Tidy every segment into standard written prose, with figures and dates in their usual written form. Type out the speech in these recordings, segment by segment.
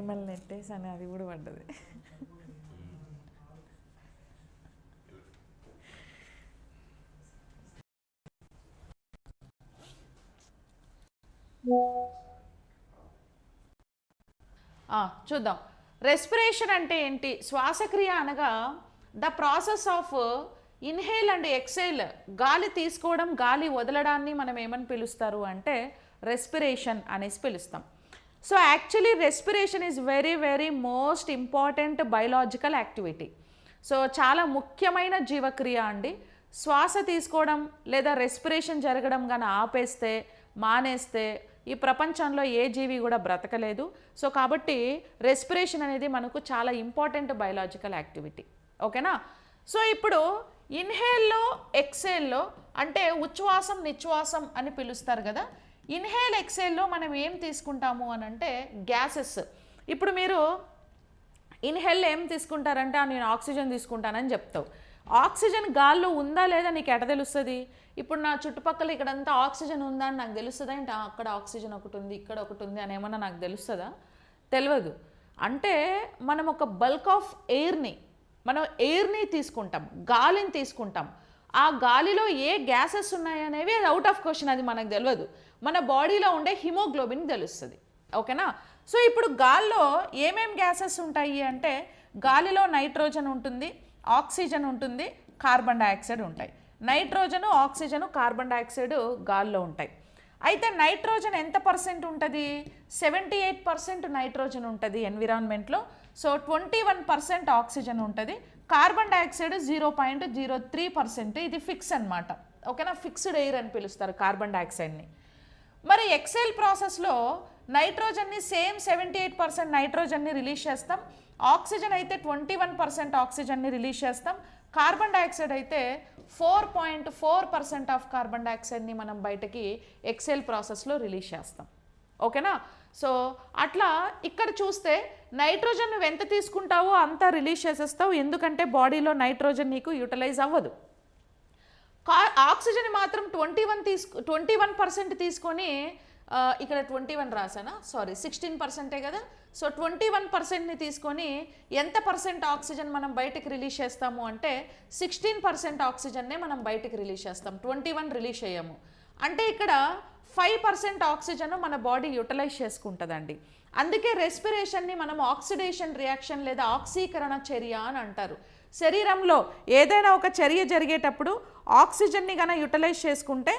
మిమ్మల్ని నెట్టేసాను, అది కూడా పడ్డది. చూద్దాం. రెస్పిరేషన్ అంటే ఏంటి? శ్వాసక్రియ అనగా the process of inhale and exhale, గాలి తీసుకోవడం గాలి వదలడాన్ని మనం ఏమని పిలుస్తారు అంటే రెస్పిరేషన్ అనేసి పిలుస్తాం. So actually respiration is very very most important biological activity. So చాలా ముఖ్యమైన జీవక్రియ అండి. శ్వాస తీసుకోవడం లేదా రెస్పిరేషన్ జరగడం కానీ ఆపేస్తే, మానేస్తే ఈ ప్రపంచంలో ఏ జీవి కూడా బ్రతకలేదు. సో కాబట్టి రెస్పిరేషన్ అనేది మనకు చాలా ఇంపార్టెంట్ బయలాజికల్ యాక్టివిటీ. ఓకేనా? సో ఇప్పుడు ఇన్హేల్లో ఎక్సేల్లో అంటే ఉచ్ఛ్వాసం నిశ్వాసం అని పిలుస్తారు కదా. ఇన్హేల్ ఎక్సేల్లో మనం ఏం తీసుకుంటాము అని అంటే గ్యాసెస్. ఇప్పుడు మీరు ఇన్హేల్ ఏం తీసుకుంటారంటే నేను ఆక్సిజన్ తీసుకుంటానని చెప్తావు. ఆక్సిజన్ గాల్లో ఉందా లేదా నీకు ఎట తెలుస్తుంది? ఇప్పుడు నా చుట్టుపక్కల ఇక్కడంతా ఆక్సిజన్ ఉందా అని నాకు తెలుస్తుందా? అంటే అక్కడ ఆక్సిజన్ ఒకటి ఉంది, ఇక్కడ ఒకటి ఉంది అని ఏమన్నా నాకు తెలుస్తుందా? తెలియదు. అంటే మనం ఒక బల్క్ ఆఫ్ ఎయిర్ని తీసుకుంటాం, గాలిని తీసుకుంటాం. ఆ గాలిలో ఏ గ్యాసెస్ ఉన్నాయనేవి అది అవుట్ ఆఫ్ క్వశ్చన్, అది మనకు తెలియదు. మన బాడీలో ఉండే హిమోగ్లోబిన్ తెలుస్తుంది. ఓకేనా? సో ఇప్పుడు గాల్లో ఏమేం గ్యాసెస్ ఉంటాయి అంటే గాలిలో నైట్రోజన్ ఉంటుంది, ఆక్సిజన్ ఉంటుంది, కార్బన్ డైఆక్సైడ్ ఉంటాయి. నైట్రోజను, ఆక్సిజను, కార్బన్ డైఆక్సైడ్ గాల్లో ఉంటాయి. అయితే నైట్రోజన్ ఎంత పర్సెంట్ ఉంటుంది? 78% నైట్రోజన్ ఉంటుంది ఎన్విరాన్మెంట్లో. సో 21% ఆక్సిజన్ ఉంటుంది. Carbon dioxide 0.03%. ఇది ఫిక్స్ అనమాట. ఓకేనా? ఫిక్స్డ్ ఎయిర్ అని పిలుస్తారు కార్బన్ డైఆక్సైడ్ని. మరి ఎక్సేల్ ప్రాసెస్లో నైట్రోజన్ని సేమ్ 78% నైట్రోజన్ని రిలీజ్ చేస్తాం. ఆక్సిజన్ అయితే 21% ఆక్సిజన్ని రిలీజ్ చేస్తాం. కార్బన్ డైఆక్సైడ్ అయితే 4.4% ఆఫ్ కార్బన్ డైఆక్సైడ్ని మనం బయటకి ఎక్సేల్ ప్రాసెస్లో రిలీజ్ చేస్తాం. ఓకేనా? సో అట్లా ఇక్కడ చూస్తే నైట్రోజన్ నువ్వు ఎంత తీసుకుంటావో అంత రిలీజ్ చేసేస్తావు, ఎందుకంటే బాడీలో నైట్రోజన్ నీకు యూటిలైజ్ అవ్వదు. ఆక్సిజన్ మాత్రం 21% తీసుకొని ఇక్కడ 21 రాసానా? సారీ, 16% కదా. సో 21%ని తీసుకొని ఎంత పర్సెంట్ ఆక్సిజన్ మనం బయటకు రిలీజ్ చేస్తాము అంటే 16% ఆక్సిజన్నే మనం బయటకు రిలీజ్ చేస్తాం, 21 రిలీజ్ చేయము. అంటే ఇక్కడ 5% ఆక్సిజన్ మన బాడీ యూటిలైజ్ చేసుకుంటుందండి. అందుకే రెస్పిరేషన్ని మనం ఆక్సిడేషన్ రియాక్షన్ లేదా ఆక్సీకరణ చర్య అని అంటారు. శరీరంలో ఏదైనా ఒక చర్య జరిగేటప్పుడు ఆక్సిజన్ని కనుక యూటిలైజ్ చేసుకుంటే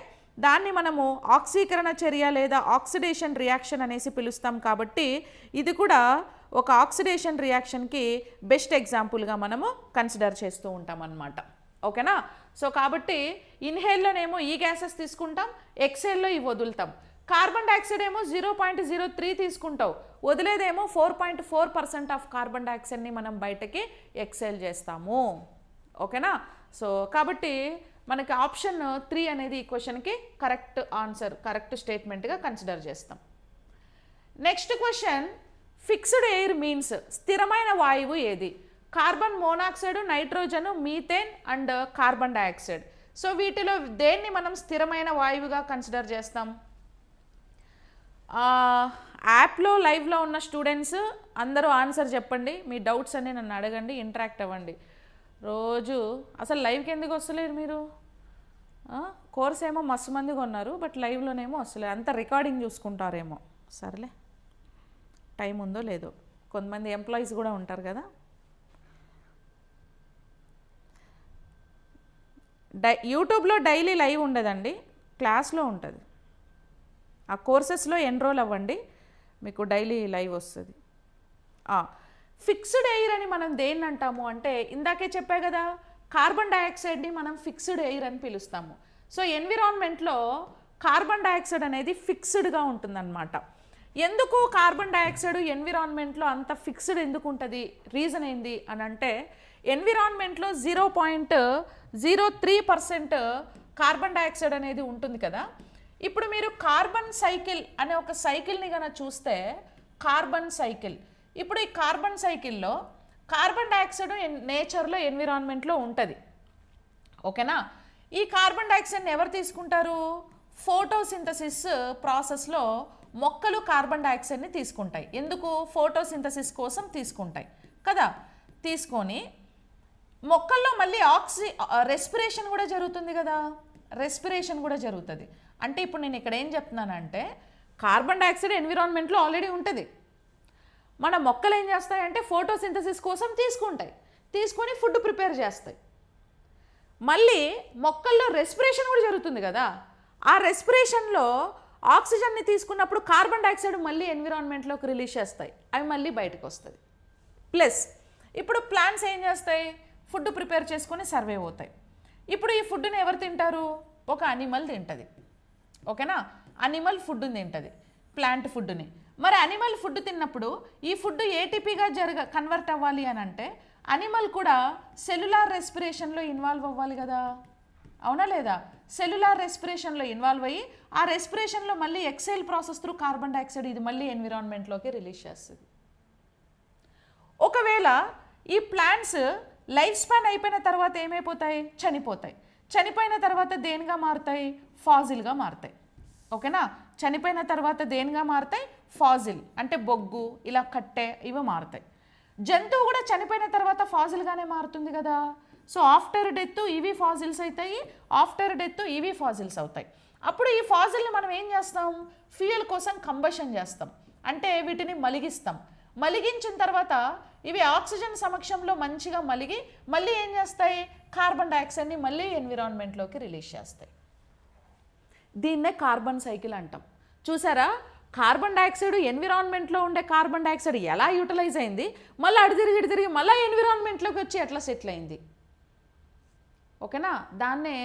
దాన్ని మనము ఆక్సీకరణ చర్య లేదా ఆక్సిడేషన్ రియాక్షన్ అనేసి పిలుస్తాం. కాబట్టి ఇది కూడా ఒక ఆక్సిడేషన్ రియాక్షన్కి బెస్ట్ ఎగ్జాంపుల్గా మనము కన్సిడర్ చేస్తూ ఉంటాం అన్నమాట. ఓకేనా? సో కాబట్టి ఇన్హేల్లోనేమో ఈ గ్యాసెస్ తీసుకుంటాం, ఎక్సేల్లో ఇవి వదులుతాం. కార్బన్ డైఆక్సైడ్ ఏమో 0.03 తీసుకుంటావు, వదిలేదేమో 4.4% ఆఫ్ కార్బన్ డైఆక్సైడ్ని మనం బయటకి ఎక్సేల్ చేస్తాము. ఓకేనా? సో కాబట్టి మనకి ఆప్షన్ 3 అనేది ఈ క్వశ్చన్కి కరెక్ట్ ఆన్సర్, కరెక్ట్ స్టేట్మెంట్గా కన్సిడర్ చేస్తాం. Next question, fixed air means స్థిరమైన వాయువు ఏది? Carbon monoxide, nitrogen, methane and carbon dioxide. So వీటిలో దేన్ని మనం స్థిరమైన వాయువుగా కన్సిడర్ చేస్తాం? యాప్లో లైవ్లో ఉన్న స్టూడెంట్స్ అందరూ ఆన్సర్ చెప్పండి. మీ డౌట్స్ అన్నీ నన్ను అడగండి, ఇంటరాక్ట్ అవ్వండి. రోజు అసలు లైవ్కి ఎందుకు వస్తలేరు మీరు? కోర్స్ ఏమో మస్తు మంది కొన్నారు, బట్ లైవ్లోనేమో వస్తలేదు. అంత రికార్డింగ్ చూసుకుంటారేమో. సరేలే, టైం ఉందో లేదో. కొంతమంది ఎంప్లాయీస్ కూడా ఉంటారు కదా. యూట్యూబ్లో డైలీ లైవ్ ఉండదండి, క్లాస్లో ఉంటుంది. ఆ కోర్సెస్లో ఎన్రోల్ అవ్వండి, మీకు డైలీ లైవ్ వస్తుంది. ఫిక్స్డ్ ఎయిర్ అని మనం దేన్ని అంటాము అంటే ఇందాకే చెప్పా కదా, కార్బన్ డైఆక్సైడ్ని మనం ఫిక్స్డ్ ఎయిర్ అని పిలుస్తాము. సో ఎన్విరాన్మెంట్లో కార్బన్ డైఆక్సైడ్ అనేది ఫిక్స్డ్గా ఉంటుందన్నమాట. ఎందుకు కార్బన్ డైఆక్సైడ్ ఎన్విరాన్మెంట్లో అంత ఫిక్స్డ్ ఎందుకు ఉంటుంది? రీజన్ ఏంది అని అంటే ఎన్విరాన్మెంట్లో 0.03% కార్బన్ డైఆక్సైడ్ అనేది ఉంటుంది కదా. ఇప్పుడు మీరు కార్బన్ సైకిల్ అనే ఒక సైకిల్ని కనుక చూస్తే, కార్బన్ సైకిల్, ఇప్పుడు ఈ కార్బన్ సైకిల్లో కార్బన్ డైఆక్సైడ్ నేచర్లో ఎన్విరాన్మెంట్లో ఉంటుంది. ఓకేనా? ఈ కార్బన్ డైఆక్సైడ్ని ఎవరు తీసుకుంటారు? ఫోటోసింథసిస్ ప్రాసెస్లో మొక్కలు కార్బన్ డైఆక్సైడ్ని తీసుకుంటాయి. ఎందుకు? ఫోటోసింథసిస్ కోసం తీసుకుంటాయి కదా. తీసుకొని మొక్కల్లో మళ్ళీ రెస్పిరేషన్ కూడా జరుగుతుంది కదా, రెస్పిరేషన్ కూడా జరుగుతుంది. అంటే ఇప్పుడు నేను ఇక్కడ ఏం చెప్తున్నానంటే కార్బన్ డైఆక్సైడ్ ఎన్విరాన్మెంట్లో ఆల్రెడీ ఉంటుంది. మన మొక్కలు ఏం చేస్తాయంటే ఫోటోసింథసిస్ కోసం తీసుకుంటాయి, తీసుకొని ఫుడ్ ప్రిపేర్ చేస్తాయి. మళ్ళీ మొక్కల్లో రెస్పిరేషన్ కూడా జరుగుతుంది కదా, ఆ రెస్పిరేషన్లో ఆక్సిజన్ని తీసుకున్నప్పుడు కార్బన్ డైఆక్సైడ్ మళ్ళీ ఎన్విరాన్మెంట్లోకి రిలీజ్ చేస్తాయి, అవి మళ్ళీ బయటకు వస్తుంది. ప్లస్ ఇప్పుడు ప్లాంట్స్ ఏం చేస్తాయి? ఫుడ్ ప్రిపేర్ చేసుకొని సర్వైవ్ అవుతాయి. ఇప్పుడు ఈ ఫుడ్ని ఎవరు తింటారు? ఒక అనిమల్ తింటుంది. ఓకేనా, అనిమల్ ఫుడ్ని తింటుంది, ప్లాంట్ ఫుడ్ని. మరి అనిమల్ ఫుడ్ తిన్నప్పుడు ఈ ఫుడ్ ఏటీపీగా కన్వర్ట్ అవ్వాలి అని అంటే అనిమల్ కూడా సెల్యులార్ రెస్పిరేషన్లో ఇన్వాల్వ్ అవ్వాలి కదా, అవునా లేదా? సెల్యులార్ రెస్పిరేషన్లో ఇన్వాల్వ్ అయ్యి ఆ రెస్పిరేషన్లో మళ్ళీ exhale process through carbon dioxide ఇది మళ్ళీ ఎన్విరాన్మెంట్లోకి రిలీజ్ చేస్తుంది. ఒకవేళ ఈ ప్లాంట్స్ లైఫ్ స్పాన్ అయిపోయిన తర్వాత ఏమైపోతాయి? చనిపోతాయి. చనిపోయిన తర్వాత దేనిగా మారుతాయి? ఫాజిల్గా మారుతాయి. ఓకేనా, చనిపోయిన తర్వాత దేనిగా మారుతాయి? ఫాజిల్ అంటే బొగ్గు, ఇలా కట్టె, ఇవి మారుతాయి. జంతువు కూడా చనిపోయిన తర్వాత ఫాజిల్గానే మారుతుంది కదా. సో ఆఫ్టర్ డెత్ ఇవి ఫాజిల్స్ అవుతాయి, ఆఫ్టర్ డెత్ ఇవి ఫాజిల్స్ అవుతాయి. అప్పుడు ఈ ఫాజిల్ని మనం ఏం చేస్తాం? ఫ్యూయల్ కోసం కంబషన్ చేస్తాం, అంటే వీటిని మలిగిస్తాం. మలిగించిన తర్వాత ఇవి ఆక్సిజన్ సమక్షంలో మంచిగా మలిగి మళ్ళీ ఏం చేస్తాయి? కార్బన్ డైఆక్సైడ్ని మళ్ళీ ఎన్విరాన్మెంట్లోకి రిలీజ్ చేస్తాయి. దీన్నే కార్బన్ సైకిల్ అంటాం. చూసారా, కార్బన్ డైఆక్సైడ్ ఎన్విరాన్మెంట్లో ఉండే కార్బన్ డైఆక్సైడ్ ఎలా యూటిలైజ్ అయింది, మళ్ళీ అడి తిరిగి మళ్ళీ ఎన్విరాన్మెంట్లోకి వచ్చి ఎట్లా సెటిల్ అయింది. ఓకేనా, దాన్నే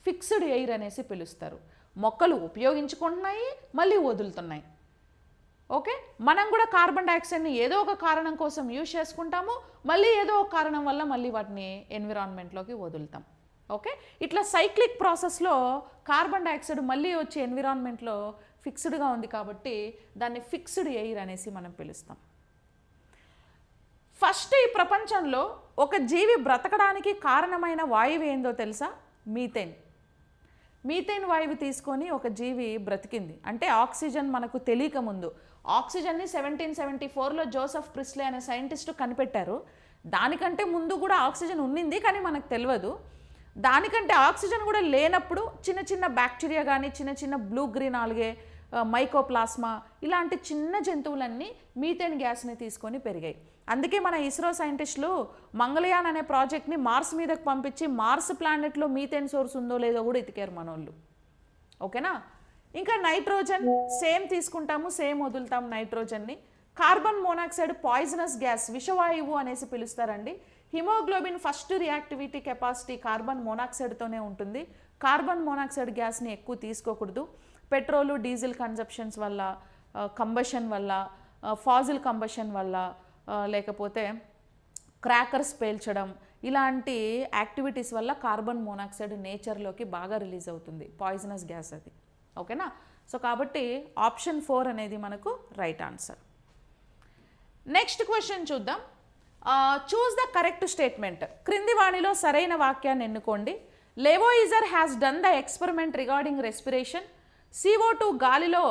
ఫిక్స్డ్ ఎయిర్ అనేసి పిలుస్తారు. మొక్కలు ఉపయోగించుకుంటున్నాయి, మళ్ళీ వదులుతున్నాయి. ఓకే, మనం కూడా కార్బన్ డైఆక్సైడ్ని ఏదో ఒక కారణం కోసం యూజ్ చేసుకుంటాము, మళ్ళీ ఏదో ఒక కారణం వల్ల మళ్ళీ వాటిని ఎన్విరాన్మెంట్లోకి వదులుతాం. ఓకే, ఇట్లా సైక్లిక్ ప్రాసెస్లో కార్బన్ డైఆక్సైడ్ మళ్ళీ వచ్చి ఎన్విరాన్మెంట్లో ఫిక్స్డ్గా ఉంది కాబట్టి దాన్ని ఫిక్స్డ్ ఎయిర్ అనేసి మనం పిలుస్తాం. ఫస్ట్ ఈ ప్రపంచంలో ఒక జీవి బ్రతకడానికి కారణమైన వాయువు ఏందో తెలుసా? మీథేన్. మీథేన్ వాయువు తీసుకొని ఒక జీవి బ్రతికింది. అంటే ఆక్సిజన్ మనకు తెలియక ముందు, ఆక్సిజన్ని 1774లో జోసెఫ్ ప్రిస్లే అనే సైంటిస్టు కనిపెట్టారు. దానికంటే ముందు కూడా ఆక్సిజన్ ఉన్నింది, కానీ మనకు తెలియదు. దానికంటే ఆక్సిజన్ కూడా లేనప్పుడు చిన్న చిన్న బ్యాక్టీరియా కానీ, చిన్న చిన్న బ్లూ గ్రీన్ ఆల్గే, మైకోప్లాస్మా ఇలాంటి చిన్న జంతువులన్నీ మీథేన్ గ్యాస్ని తీసుకొని పెరిగాయి. అందుకే మన ఇస్రో సైంటిస్టులు మంగళయాన్ అనే ప్రాజెక్ట్ని మార్స్ మీదకి పంపించి మార్స్ ప్లానెట్లో మీథేన్ సోర్స్ ఉందో లేదో కూడా ఎతికారు మనోళ్ళు. ఓకేనా, ఇంకా నైట్రోజన్ సేమ్ తీసుకుంటాము, సేమ్ వదులుతాము నైట్రోజన్ని. కార్బన్ మోనాక్సైడ్ పాయిజనస్ గ్యాస్, విషవాయువు అనేసి పిలుస్తారండి. Haemoglobin first reactivity capacity carbon మోనాక్సైడ్తోనే ఉంటుంది. కార్బన్ మోనాక్సైడ్ గ్యాస్ని ఎక్కువ తీసుకోకూడదు. పెట్రోలు డీజిల్ కన్జప్షన్స్ వల్ల, కంబషన్ వల్ల, ఫాజిల్ కంబషన్ వల్ల, లేకపోతే క్రాకర్స్ పేల్చడం ఇలాంటి యాక్టివిటీస్ వల్ల కార్బన్ మోనాక్సైడ్ నేచర్లోకి బాగా రిలీజ్ అవుతుంది, పాయిజనస్ గ్యాస్ అది. ఓకేనా, సో కాబట్టి ఆప్షన్ 4 అనేది మనకు రైట్ ఆన్సర్. నెక్స్ట్ క్వశ్చన్ చూద్దాం. Choose the correct statement. క్రింది వాణిలో సరైన వాక్యాన్ని ఎన్నుకోండి. Lavoisier has done the experiment regarding respiration. CO2 గాలిలో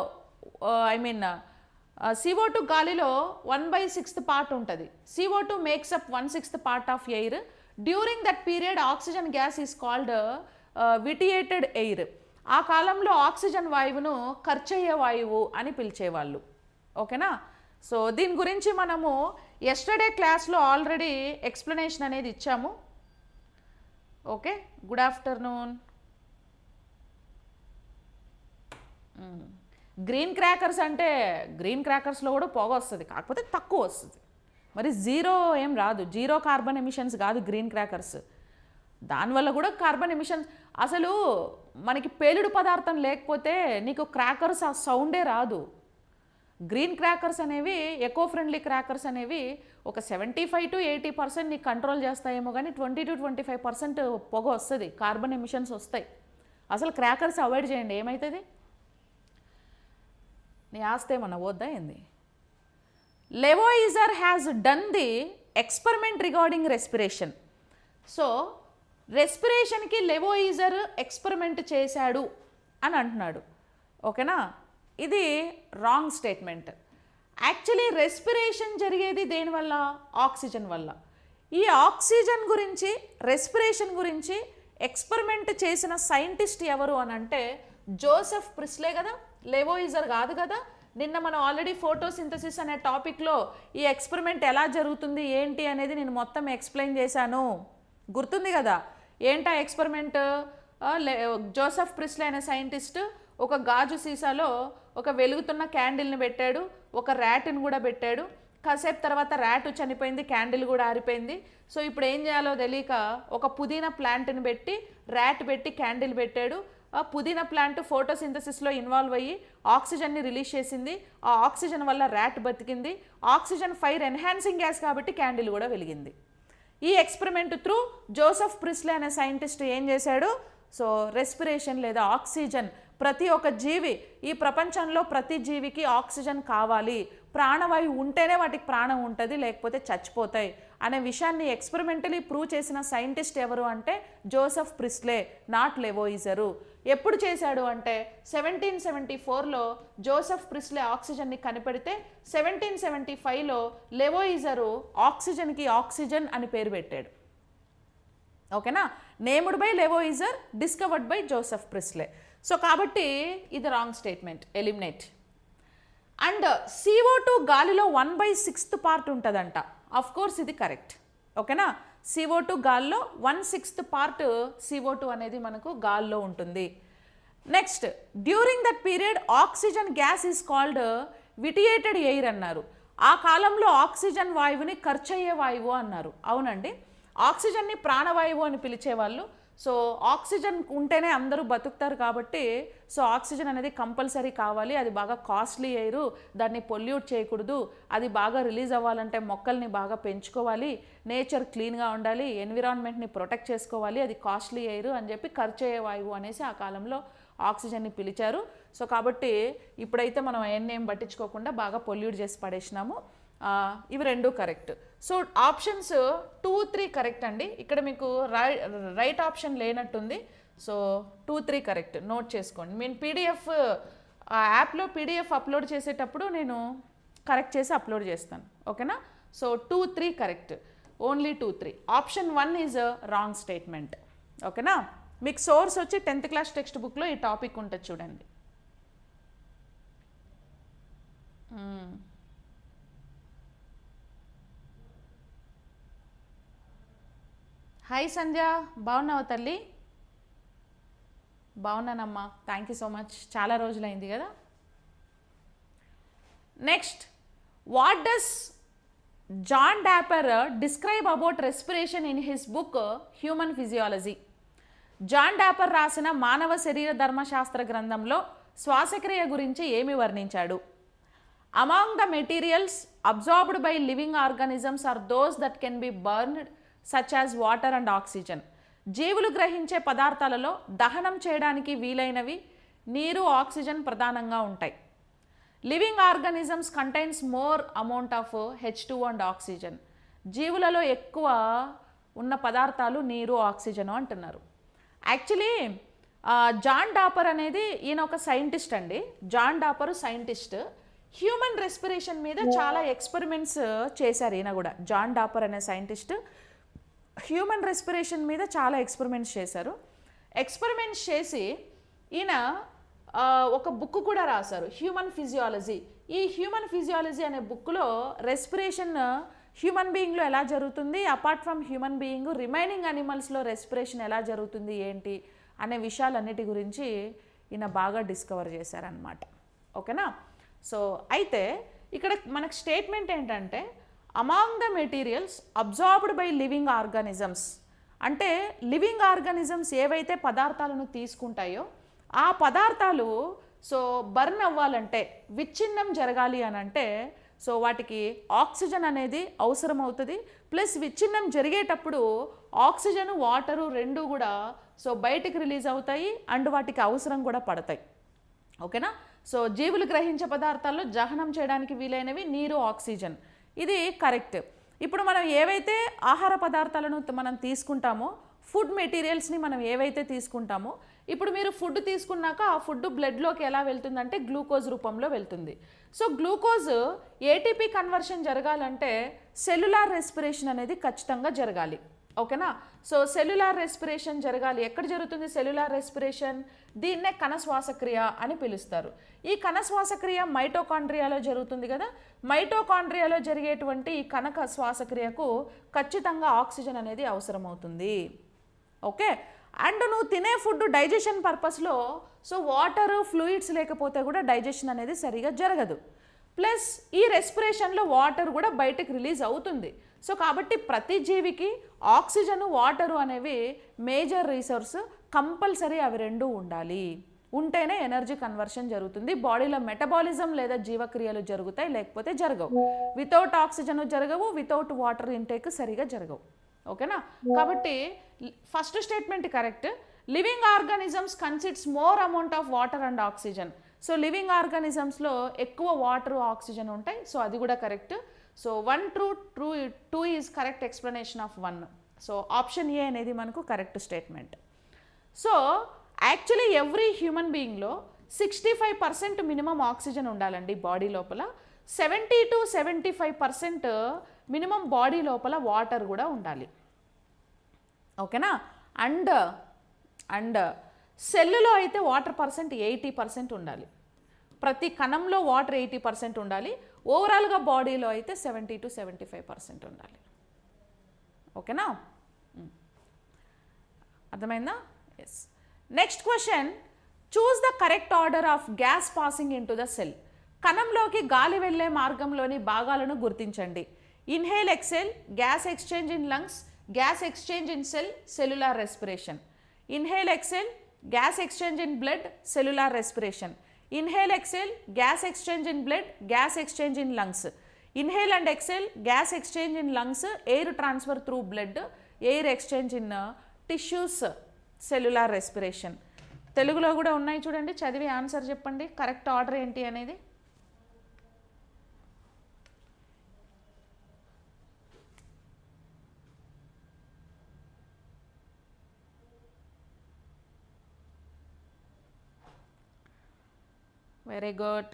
CO2 గాలిలో 1/6 పార్ట్ ఉంటుంది. CO2 makes up 1/6 part of air. During that period oxygen gas is called vitiated air. ఆ కాలంలో ఆక్సిజన్ వాయువును ఖర్చయ్యే వాయువు అని పిలిచేవాళ్ళు. ఓకేనా, సో దీని గురించి మనము ఎస్టర్డే క్లాస్లో ఆల్రెడీ ఎక్స్ప్లెనేషన్ అనేది ఇచ్చాము. Okay, good afternoon. Green crackers అంటే గ్రీన్ క్రాకర్స్లో కూడా పొగ వస్తుంది, కాకపోతే తక్కువ వస్తుంది. మరి జీరో ఏం రాదు, జీరో కార్బన్ ఎమిషన్స్ కాదు గ్రీన్ క్రాకర్స్. దానివల్ల కూడా కార్బన్ ఎమిషన్స్, అసలు మనకి పేలుడు పదార్థం లేకపోతే నీకు క్రాకర్స్ ఆ సౌండే రాదు. గ్రీన్ క్రాకర్స్ అనేవి, ఎకో ఫ్రెండ్లీ క్రాకర్స్ అనేవి ఒక 75 to 80% నీకు కంట్రోల్ చేస్తాయేమో, కానీ 20 to 25% పొగ వస్తుంది, కార్బన్ ఎమిషన్స్ వస్తాయి. అసలు క్రాకర్స్ అవాయిడ్ చేయండి, ఏమవుతుంది? నీ ఆస్తే మన వద్దా ఏంది? Lavoisier has done the experiment regarding respiration. So రెస్పిరేషన్కి లెవోయిజర్ ఎక్స్పెరిమెంట్ చేశాడు అని అంటున్నాడు. ఓకేనా, ఇది రాంగ్ స్టేట్మెంట్. యాక్చువల్లీ రెస్పిరేషన్ జరిగేది దేనివల్ల? ఆక్సిజన్ వల్ల. ఈ ఆక్సిజన్ గురించి, రెస్పిరేషన్ గురించి ఎక్స్పెరిమెంట్ చేసిన సైంటిస్ట్ ఎవరు అని అంటే జోసెఫ్ ప్రిస్లే కదా, లెవోయిజర్ కాదు కదా. నిన్న మనం ఆల్రెడీ ఫోటోసింథసిస్ అనే టాపిక్లో ఈ ఎక్స్పెరిమెంట్ ఎలా జరుగుతుంది ఏంటి అనేది నేను మొత్తం ఎక్స్ప్లెయిన్ చేశాను, గుర్తుంది కదా. ఏంటా ఎక్స్పెరిమెంట్? జోసెఫ్ ప్రిస్లే అనే సైంటిస్ట్ ఒక గాజు సీసాలో ఒక వెలుగుతున్న క్యాండిల్ని పెట్టాడు, ఒక ర్యాట్ని కూడా పెట్టాడు. కాసేపు తర్వాత ర్యాట్ చనిపోయింది, క్యాండిల్ కూడా ఆరిపోయింది. సో ఇప్పుడు ఏం చేయాలో తెలియక ఒక పుదీనా ప్లాంట్ని పెట్టి, ర్యాట్ పెట్టి, క్యాండిల్ పెట్టాడు. ఆ పుదీనా ప్లాంట్ ఫోటోసింథసిస్లో ఇన్వాల్వ్ అయ్యి ఆక్సిజన్ని రిలీజ్ చేసింది. ఆ ఆక్సిజన్ వల్ల ర్యాట్ బతికింది. ఆక్సిజన్ ఫైర్ ఎన్హాన్సింగ్ గ్యాస్ కాబట్టి క్యాండిల్ కూడా వెలిగింది. ఈ ఎక్స్పెరిమెంట్ త్రూ జోసెఫ్ ప్రిస్లే అనే సైంటిస్ట్ ఏం చేశాడు? సో రెస్పిరేషన్ లేదా ఆక్సిజన్, ప్రతి ఒక్క జీవి, ఈ ప్రపంచంలో ప్రతి జీవికి ఆక్సిజన్ కావాలి, ప్రాణవాయువు ఉంటేనే వాటికి ప్రాణం ఉంటుంది, లేకపోతే చచ్చిపోతాయి అనే విషయాన్ని ఎక్స్పెరిమెంటలీ ప్రూవ్ చేసిన సైంటిస్ట్ ఎవరు అంటే జోసెఫ్ ప్రిస్లే, నాట్ లెవోయిజరు. ఎప్పుడు చేశాడు అంటే 1774లో జోసెఫ్ ప్రిస్లే ఆక్సిజన్ని కనిపెడితే 1775లో లెవోయిజరు ఆక్సిజన్కి ఆక్సిజన్ అని పేరు పెట్టాడు. ఓకేనా? Named by Lavoisier, discovered by Joseph Priestley. So కాబట్టి ఇది wrong statement, eliminate. And CO2 గాలిలో 1/6 పార్ట్ ఉంటుందంట. ఆఫ్ కోర్స్ ఇది కరెక్ట్. ఓకేనా? CO2 గాల్లో 1/6 పార్ట్ CO2 అనేది మనకు గాల్లో ఉంటుంది. Next, during that period oxygen gas is called vitiated air అన్నారు. ఆ కాలంలో ఆక్సిజన్ వాయువుని ఖర్చయ్యే వాయువు అన్నారు. అవునండి, ఆక్సిజన్ని ప్రాణవాయువు అని పిలిచేవాళ్ళు. సో ఆక్సిజన్ ఉంటేనే అందరూ బతుకుతారు కాబట్టి సో ఆక్సిజన్ అనేది కంపల్సరీ కావాలి. అది బాగా కాస్ట్లీ ఎయిర్, దాన్ని పొల్యూట్ చేయకూడదు. అది బాగా రిలీజ్ అవ్వాలంటే మొక్కల్ని బాగా పెంచుకోవాలి, నేచర్ క్లీన్గా ఉండాలి, ఎన్విరాన్మెంట్ని ప్రొటెక్ట్ చేసుకోవాలి, అది కాస్ట్లీ ఎయిర్ అని చెప్పి ఖర్చయ్యే వాయువు అనేసి ఆ కాలంలో ఆక్సిజన్ని పిలిచారు. సో కాబట్టి ఇప్పుడైతే మనం అవన్నీ ఏం పట్టించుకోకుండా బాగా పొల్యూట్ చేసి పడేసినాము. ఇవి రెండు కరెక్ట్. సో ఆప్షన్స్ 2, 3 కరెక్ట్ అండి. ఇక్కడ మీకు రైట్ ఆప్షన్ లేనట్టుంది. సో 2, 3 కరెక్ట్, నోట్ చేసుకోండి. నేను PDF యాప్లో PDF అప్లోడ్ చేసేటప్పుడు నేను కరెక్ట్ చేసి అప్లోడ్ చేస్తాను. ఓకేనా? So 2, 3 correct, only 2, 3. Option 1 is wrong statement. ఓకేనా? మీకు సోర్స్ వచ్చి 10th క్లాస్ టెక్స్ట్ బుక్లో ఈ టాపిక్ ఉంటుంది చూడండి. హాయ్ సంధ్య, బాగున్నావా తల్లి? బాగున్నానమ్మా, థ్యాంక్ యూ సో మచ్. చాలా రోజులైంది కదా. Next, what does John Draper describe about respiration in his book human physiology? John Draper రాసిన మానవ శరీర ధర్మశాస్త్ర గ్రంథంలో శ్వాసక్రియ గురించి ఏమి వర్ణించాడు? Among the materials absorbed by living organisms are those that can be burned such as water and oxygen. జీవులు గ్రహించే పదార్థాలలో దహనం చేయడానికి వీలైనవి నీరు, ఆక్సిజన్ ప్రధానంగా ఉంటాయి. Living organisms contains more amount of H2 and oxygen. జీవులలో ఎక్కువ ఉన్న పదార్థాలు నీరు, ఆక్సిజన్ అంటున్నారు. యాక్చువల్లీ జాన్ డాపర్ అనేది ఈయన ఒక సైంటిస్ట్ అండి. John Dapper scientist, human respiration మీద చాలా ఎక్స్పెరిమెంట్స్ చేశారు ఈయన కూడా. జాన్ డాపర్ అనే సైంటిస్ట్ హ్యూమన్ రెస్పిరేషన్ మీద చాలా ఎక్స్పెరిమెంట్స్ చేశారు. ఎక్స్పెరిమెంట్స్ చేసి ఈయన ఒక బుక్ కూడా రాశారు, హ్యూమన్ ఫిజియాలజీ. ఈ హ్యూమన్ ఫిజియాలజీ అనే బుక్లో రెస్పిరేషన్ హ్యూమన్ బీయింగ్లో ఎలా జరుగుతుంది, apart from human being remaining అనిమల్స్లో రెస్పిరేషన్ ఎలా జరుగుతుంది ఏంటి అనే విషయాలన్నిటి గురించి ఈయన బాగా డిస్కవర్ చేశారనమాట. ఓకేనా? సో అయితే ఇక్కడ మనకు స్టేట్మెంట్ ఏంటంటే among the materials absorbed by living organisms అంటే లివింగ్ ఆర్గానిజమ్స్ ఏవైతే పదార్థాలను తీసుకుంటాయో ఆ పదార్థాలు సో బర్న్ అవ్వాలంటే, విచ్ఛిన్నం జరగాలి అని అంటే సో వాటికి ఆక్సిజన్ అనేది అవసరం అవుతుంది. ప్లస్ విచ్ఛిన్నం జరిగేటప్పుడు ఆక్సిజన్, వాటరు రెండు కూడా సో బయటికి రిలీజ్ అవుతాయి అండ్ వాటికి అవసరం కూడా పడతాయి. ఓకేనా? సో జీవులు గ్రహించే పదార్థాల్లో దహనం చేయడానికి వీలైనవి నీరు, ఆక్సిజన్. ఇది కరెక్ట్. ఇప్పుడు మనం ఏవైతే ఆహార పదార్థాలను మనం తీసుకుంటామో ఫుడ్ మెటీరియల్స్ని మనం ఏవైతే తీసుకుంటామో, ఇప్పుడు మీరు ఫుడ్ తీసుకున్నాక ఆ ఫుడ్ బ్లడ్లోకి ఎలా వెళ్తుందంటే గ్లూకోజ్ రూపంలో వెళ్తుంది. సో గ్లూకోజ్ ఏటీపీ కన్వర్షన్ జరగాలంటే సెల్యులార్ రెస్పిరేషన్ అనేది ఖచ్చితంగా జరగాలి. ఓకేనా? సో సెల్యులార్ రెస్పిరేషన్ జరగాలి. ఎక్కడ జరుగుతుంది సెల్యులార్ రెస్పిరేషన్? దీన్నే కణ శ్వాసక్రియ అని పిలుస్తారు. ఈ కణ శ్వాసక్రియ మైటోకాండ్రియాలో జరుగుతుంది కదా. మైటోకాండ్రియాలో జరిగేటువంటి ఈ కణ శ్వాసక్రియకు ఖచ్చితంగా ఆక్సిజన్ అనేది అవసరమవుతుంది. ఓకే. అండ్ నువ్వు తినే ఫుడ్ డైజెషన్ పర్పస్లో సో వాటర్ ఫ్లూయిడ్స్ లేకపోతే కూడా డైజెషన్ అనేది సరిగా జరగదు. ప్లస్ ఈ రెస్పిరేషన్లో వాటర్ కూడా బయటకు రిలీజ్ అవుతుంది. సో కాబట్టి ప్రతి జీవికి ఆక్సిజన్ వాటరు అనేవి మేజర్ రిసోర్స్, కంపల్సరీ అవి రెండు ఉండాలి. ఉంటేనే ఎనర్జీ కన్వర్షన్ జరుగుతుంది. బాడీలో మెటబాలిజం లేదా జీవక్రియలు జరుగుతాయి, లేకపోతే జరగవు. వితౌట్ ఆక్సిజన్ జరగవు, వితౌట్ వాటర్ ఇంటేక్ సరిగా జరగవు. ఓకేనా? కాబట్టి first statement correct. Living organisms consists more amount of water and oxygen. So living ఆర్గానిజమ్స్లో ఎక్కువ వాటర్ ఆక్సిజన్ ఉంటాయి. సో అది కూడా correct. So 1 true 2 is correct explanation of 1. So option A అనేది మనకు correct statement. So actually every human బీయింగ్లో 65% minimum oxygen ఉండాలండి body లోపల. 70 to 75% మినిమం బాడీ లోపల వాటర్ కూడా ఉండాలి. ఓకేనా? అండ్ సెల్లులో అయితే వాటర్ పర్సెంట్ 80% ఉండాలి. ప్రతి కణంలో వాటర్ 80% ఉండాలి. ఓవరాల్గా బాడీలో అయితే 70 to 75% ఉండాలి. ఓకేనా? అర్థమైందా? Yes. Next question, choose the correct order of gas passing into the cell. కణంలోకి గాలి వెళ్ళే మార్గంలోని భాగాలను గుర్తించండి. Inhale, exhale, gas exchange in lungs, gas exchange in cell, cellular respiration. Inhale, exhale, gas exchange in blood, cellular respiration. Inhale, exhale, gas exchange in blood, gas exchange in lungs. Inhale and exhale, gas exchange in lungs, air transfer through blood, air exchange in tissues, cellular respiration. తెలుగులో కూడా ఉన్నాయి చూడండి, చదివి answer చెప్పండి. Correct order ఏంటి అనేది. Very good.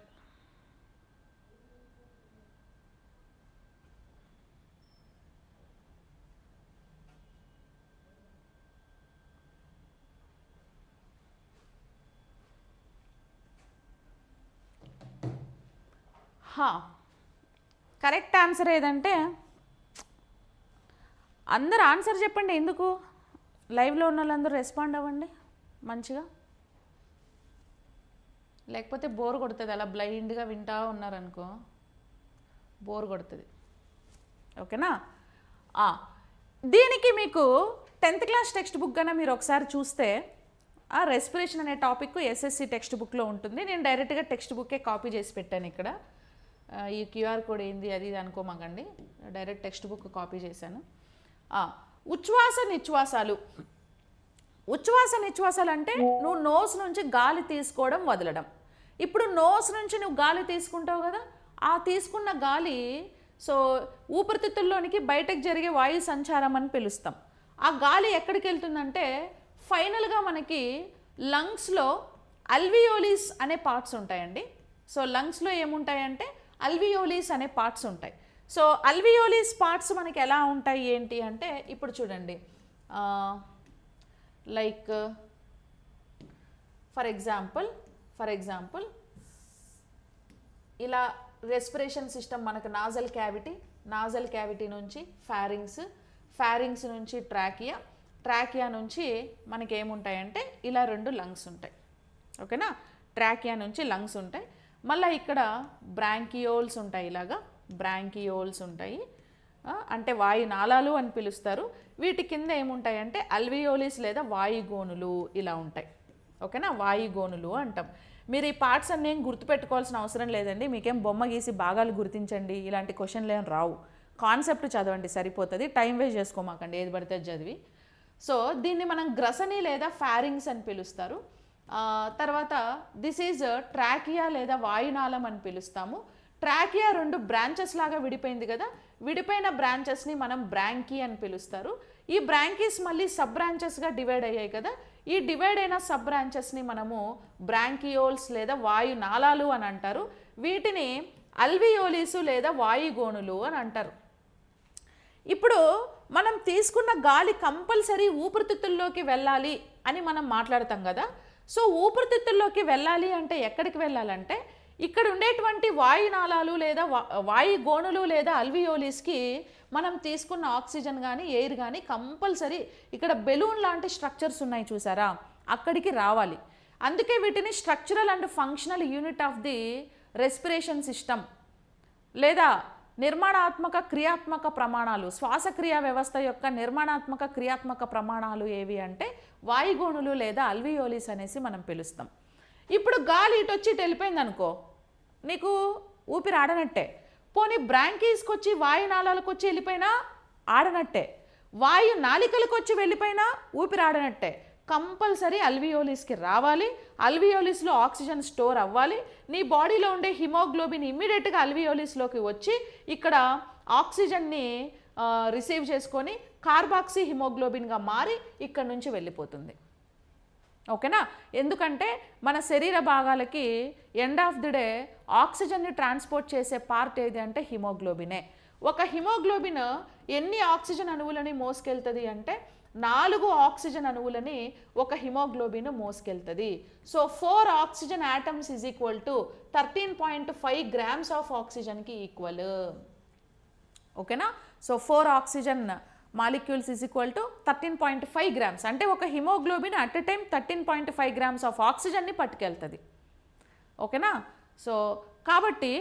Correct answer ఏదంటే, అందరు ఆన్సర్ చెప్పండి. ఎందుకు లైవ్లో ఉన్న వాళ్ళందరూ రెస్పాండ్ అవ్వండి మంచిగా, లేకపోతే బోర్ కొడుతుంది. అలా బ్లైండ్గా వింటా ఉన్నారనుకో బోర్ కొడుతుంది. ఓకేనా? దీనికి మీకు 10th క్లాస్ టెక్స్ట్ బుక్ కన్నా మీరు ఒకసారి చూస్తే రెస్పిరేషన్ అనే టాపిక్ ఎస్ఎస్సి టెక్స్ట్ బుక్లో ఉంటుంది. నేను డైరెక్ట్గా టెక్స్ట్ బుక్కే కాపీ చేసి పెట్టాను ఇక్కడ. ఈ క్యూఆర్ కోడ్ ఏంది అది ఇది అనుకోమాకండి, డైరెక్ట్ టెక్స్ట్ బుక్ కాపీ చేశాను. ఉచ్ఛ్వాస నిశ్వాసాలు. ఉచ్ఛ్వాస నిశ్వాసాలు అంటే నువ్వు నోస్ నుంచి గాలి తీసుకోవడం వదలడం. ఇప్పుడు నోస్ నుంచి నువ్వు గాలి తీసుకుంటావు కదా, ఆ తీసుకున్న గాలి సో ఊపిరితిత్తుల్లోనికి బయటకు జరిగే వాయు సంచారం అని పిలుస్తాం. ఆ గాలి ఎక్కడికి వెళ్తుందంటే ఫైనల్గా మనకి లంగ్స్లో అల్వియోలిస్ అనే పార్ట్స్ ఉంటాయండి. సో లంగ్స్లో ఏముంటాయంటే అల్వియోలిస్ అనే పార్ట్స్ ఉంటాయి. సో అల్వియోలిస్ పార్ట్స్ మనకి ఎలా ఉంటాయి ఏంటి అంటే, ఇప్పుడు చూడండి, లైక్ ఫర్ ఎగ్జాంపుల్ ఇలా రెస్పిరేషన్ సిస్టమ్ మనకు నాజల్ క్యావిటీ నుంచి ఫ్యారింగ్స్ నుంచి ట్రాకియా నుంచి మనకి ఏముంటాయంటే ఇలా 2 లంగ్స్ ఉంటాయి. ఓకేనా? ట్రాకియా నుంచి లంగ్స్ ఉంటాయి. మళ్ళీ ఇక్కడ బ్రాంకియోల్స్ ఉంటాయి, ఇలాగా బ్రాంకియోల్స్ ఉంటాయి, అంటే వాయు నాళాలు అని పిలుస్తారు. వీటి కింద ఏముంటాయంటే అల్వియోలిస్ లేదా వాయుగోనులు ఇలా ఉంటాయి. ఓకేనా? వాయుగోనులు అంటాం. మీరు ఈ పార్ట్స్ అన్నీ ఏం గుర్తుపెట్టుకోవాల్సిన అవసరం లేదండి. మీకేం బొమ్మ గీసి భాగాలు గుర్తించండి ఇలాంటి క్వశ్చన్లు ఏం రావు. కాన్సెప్ట్ చదవండి సరిపోతుంది, టైం వేస్ట్ చేసుకోమాకండి ఏది పడితే చదివి. సో దీన్ని మనం గ్రసని లేదా ఫ్యారింగ్స్ అని పిలుస్తారు. తర్వాత దిస్ ఈజ్ ట్రాకియా లేదా వాయునాళం అని పిలుస్తాము. ట్రాకియా 2 బ్రాంచెస్ లాగా విడిపోయింది కదా, విడిపోయిన బ్రాంచెస్ని మనం బ్రాంకీ అని పిలుస్తారు. ఈ బ్రాంకీస్ మళ్ళీ సబ్ బ్రాంచెస్గా డివైడ్ అయ్యాయి కదా, ఈ డివైడ్ అయిన సబ్ బ్రాంచెస్ని మనము బ్రాంకియోల్స్ లేదా వాయు నాళాలు అని అంటారు. వీటిని అల్వియోలిస్ లేదా వాయుగోణులు అని అంటారు. ఇప్పుడు మనం తీసుకున్న గాలి కంపల్సరీ ఊపిరితిత్తుల్లోకి వెళ్ళాలి అని మనం మాట్లాడతాం కదా. సో ఊపిరితిత్తుల్లోకి వెళ్ళాలి అంటే ఎక్కడికి వెళ్ళాలంటే ఇక్కడ ఉండేటువంటి వాయునాళాలు లేదా వాయుగోణులు లేదా అల్వియోలిస్కి మనం తీసుకున్న ఆక్సిజన్ కానీ ఎయిర్ కానీ కంపల్సరీ ఇక్కడ బెలూన్ లాంటి స్ట్రక్చర్స్ ఉన్నాయి చూసారా, అక్కడికి రావాలి. అందుకే వీటిని structural and functional unit of the respiration system లేదా నిర్మాణాత్మక క్రియాత్మక ప్రమాణాలు, శ్వాసక్రియ వ్యవస్థ యొక్క నిర్మాణాత్మక క్రియాత్మక ప్రమాణాలు ఏవి అంటే వాయుగోణులు లేదా అల్వియోలిస్ అనేసి మనం పిలుస్తాం. ఇప్పుడు గాలి ఇటు వచ్చి వెళ్ళిపోయింది అనుకో, నీకు ఊపిరి ఆడనట్టే. పోనీ బ్రాంకీస్కి వచ్చి వాయునాళాలకు వచ్చి వెళ్ళిపోయినా ఆడనట్టే, వాయు నాళికలకు వచ్చి వెళ్ళిపోయినా ఊపిరి ఆడనట్టే. కంపల్సరీ అల్వియోలిస్కి రావాలి, అల్వియోలిస్లో ఆక్సిజన్ స్టోర్ అవ్వాలి, నీ బాడీలో ఉండే హిమోగ్లోబిన్ ఇమ్మీడియట్గా అల్వియోలిస్లోకి వచ్చి ఇక్కడ ఆక్సిజన్ని రిసీవ్ చేసుకొని కార్బాక్సీ హిమోగ్లోబిన్గా మారి ఇక్కడ నుంచి వెళ్ళిపోతుంది. ఓకేనా? ఎందుకంటే మన శరీర భాగాలకి ఎండ్ ఆఫ్ ది డే ఆక్సిజన్ని ట్రాన్స్పోర్ట్ చేసే పార్ట్ ఏది అంటే హిమోగ్లోబినే. ఒక హిమోగ్లోబిన్ ఎన్ని ఆక్సిజన్ అణువులని మోసుకెళ్తుంది అంటే 4 ఆక్సిజన్ అణువులని ఒక హిమోగ్లోబిన్ మోసుకెళ్తుంది. So 4 oxygen atoms is equal to 13.5 grams of ఆక్సిజన్కి ఈక్వల్. ఓకేనా? So 4 oxygen molecules is equal to 13.5 grams అంటే ఒక haemoglobin at a time 13.5 grams of ఆక్సిజన్ని పట్టుకెళ్తుంది. ఓకేనా? సో కాబట్టి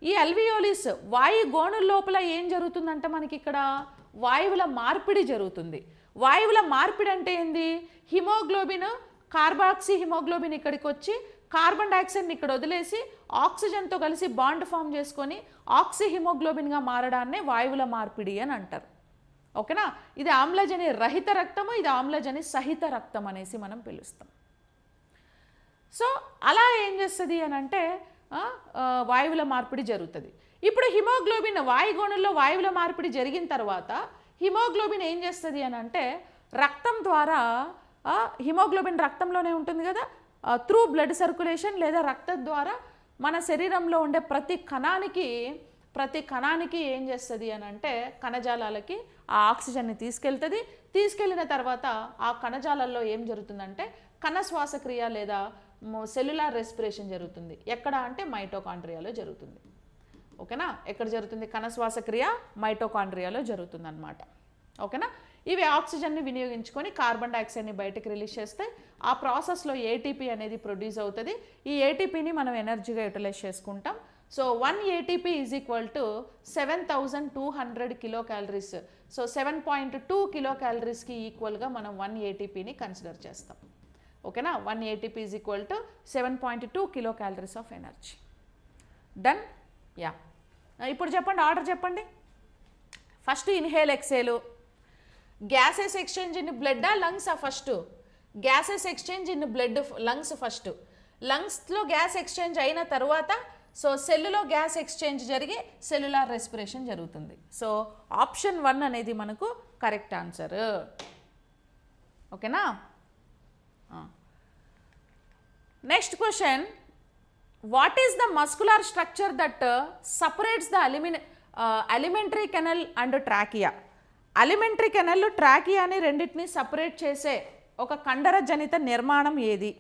ఈ అల్వియోలిస్ వాయుగోణుల లోపల ఏం జరుగుతుందంటే మనకి ఇక్కడ వాయువుల మార్పిడి జరుగుతుంది. వాయువుల మార్పిడి అంటే ఏంది? హిమోగ్లోబిన్ కార్బాక్సీ హిమోగ్లోబిన్ ఇక్కడికి వచ్చి కార్బన్ డైఆక్సైడ్ని ఇక్కడ వదిలేసి ఆక్సిజన్తో కలిసి బాండ్ ఫామ్ చేసుకొని ఆక్సీ హిమోగ్లోబిన్గా మారడాన్నే వాయువుల మార్పిడి అని అంటారు. ఓకేనా? ఇది ఆమ్లజని రహిత రక్తము, ఇది ఆమ్లజని సహిత రక్తం అనేసి మనం పిలుస్తాం. సో అలా ఏం చేస్తుంది అని అంటే వాయువుల మార్పిడి జరుగుతుంది. ఇప్పుడు హిమోగ్లోబిన్ వాయుగోణుల్లో వాయువుల మార్పిడి జరిగిన తర్వాత హిమోగ్లోబిన్ ఏం చేస్తుంది అని అంటే రక్తం ద్వారా, హిమోగ్లోబిన్ రక్తంలోనే ఉంటుంది కదా, త్రూ బ్లడ్ సర్క్యులేషన్ లేదా రక్తం ద్వారా మన శరీరంలో ఉండే ప్రతి కణానికి ఏం చేస్తుంది అని అంటే కణజాలాలకి ఆ ఆక్సిజన్ని తీసుకెళ్తుంది. తీసుకెళ్ళిన తర్వాత ఆ కణజాలాల్లో ఏం జరుగుతుందంటే కణ శ్వాసక్రియ లేదా సెల్యులార్ రెస్పిరేషన్ జరుగుతుంది. ఎక్కడ అంటే మైటోకాండ్రియాలో జరుగుతుంది. ఓకేనా? ఎక్కడ జరుగుతుంది? కణ శ్వాసక్రియ మైటోకాండ్రియాలో జరుగుతుంది అన్నమాట. ఓకేనా? ఇవి ఆక్సిజన్ని వినియోగించుకొని కార్బన్ డైఆక్సైడ్ని బయటకు రిలీజ్ చేస్తే ఆ ప్రాసెస్లో ఏటీపీ అనేది ప్రొడ్యూస్ అవుతుంది. ఈ ఏటీపీని మనం ఎనర్జీగా యూటిలైజ్ చేసుకుంటాం. So 1 ATP is equal to 7200 kilo calories. So 7.2 kilo క్యాలరీస్కి ఈక్వల్గా మనం 1 ఏటీపీని కన్సిడర్ చేస్తాం. ఓకేనా? 1 ATP is equal to 7.2 kilo calories of energy. Done? Yeah. ఇప్పుడు చెప్పండి, ఆర్డర్ చెప్పండి. First inhale exhale. Gases exchange in బ్లడ్డా లంగ్సా? First gases exchange in blood lungs. First లంగ్స్లో గ్యాస్ ఎక్స్చేంజ్ అయిన తర్వాత సో సెల్లులో గ్యాస్ ఎక్స్చేంజ్ జరిగి సెల్యులార్ రెస్పిరేషన్ జరుగుతుంది. సో ఆప్షన్ 1 అనేది మనకు కరెక్ట్ ఆన్సర్. ఓకేనా? Next question, what is the muscular structure that separates the alimentary canal and trachea? Alimentary canal ట్రాకియాని రెండింటిని సపరేట్ చేసే ఒక కండరజనిత నిర్మాణం ఏది?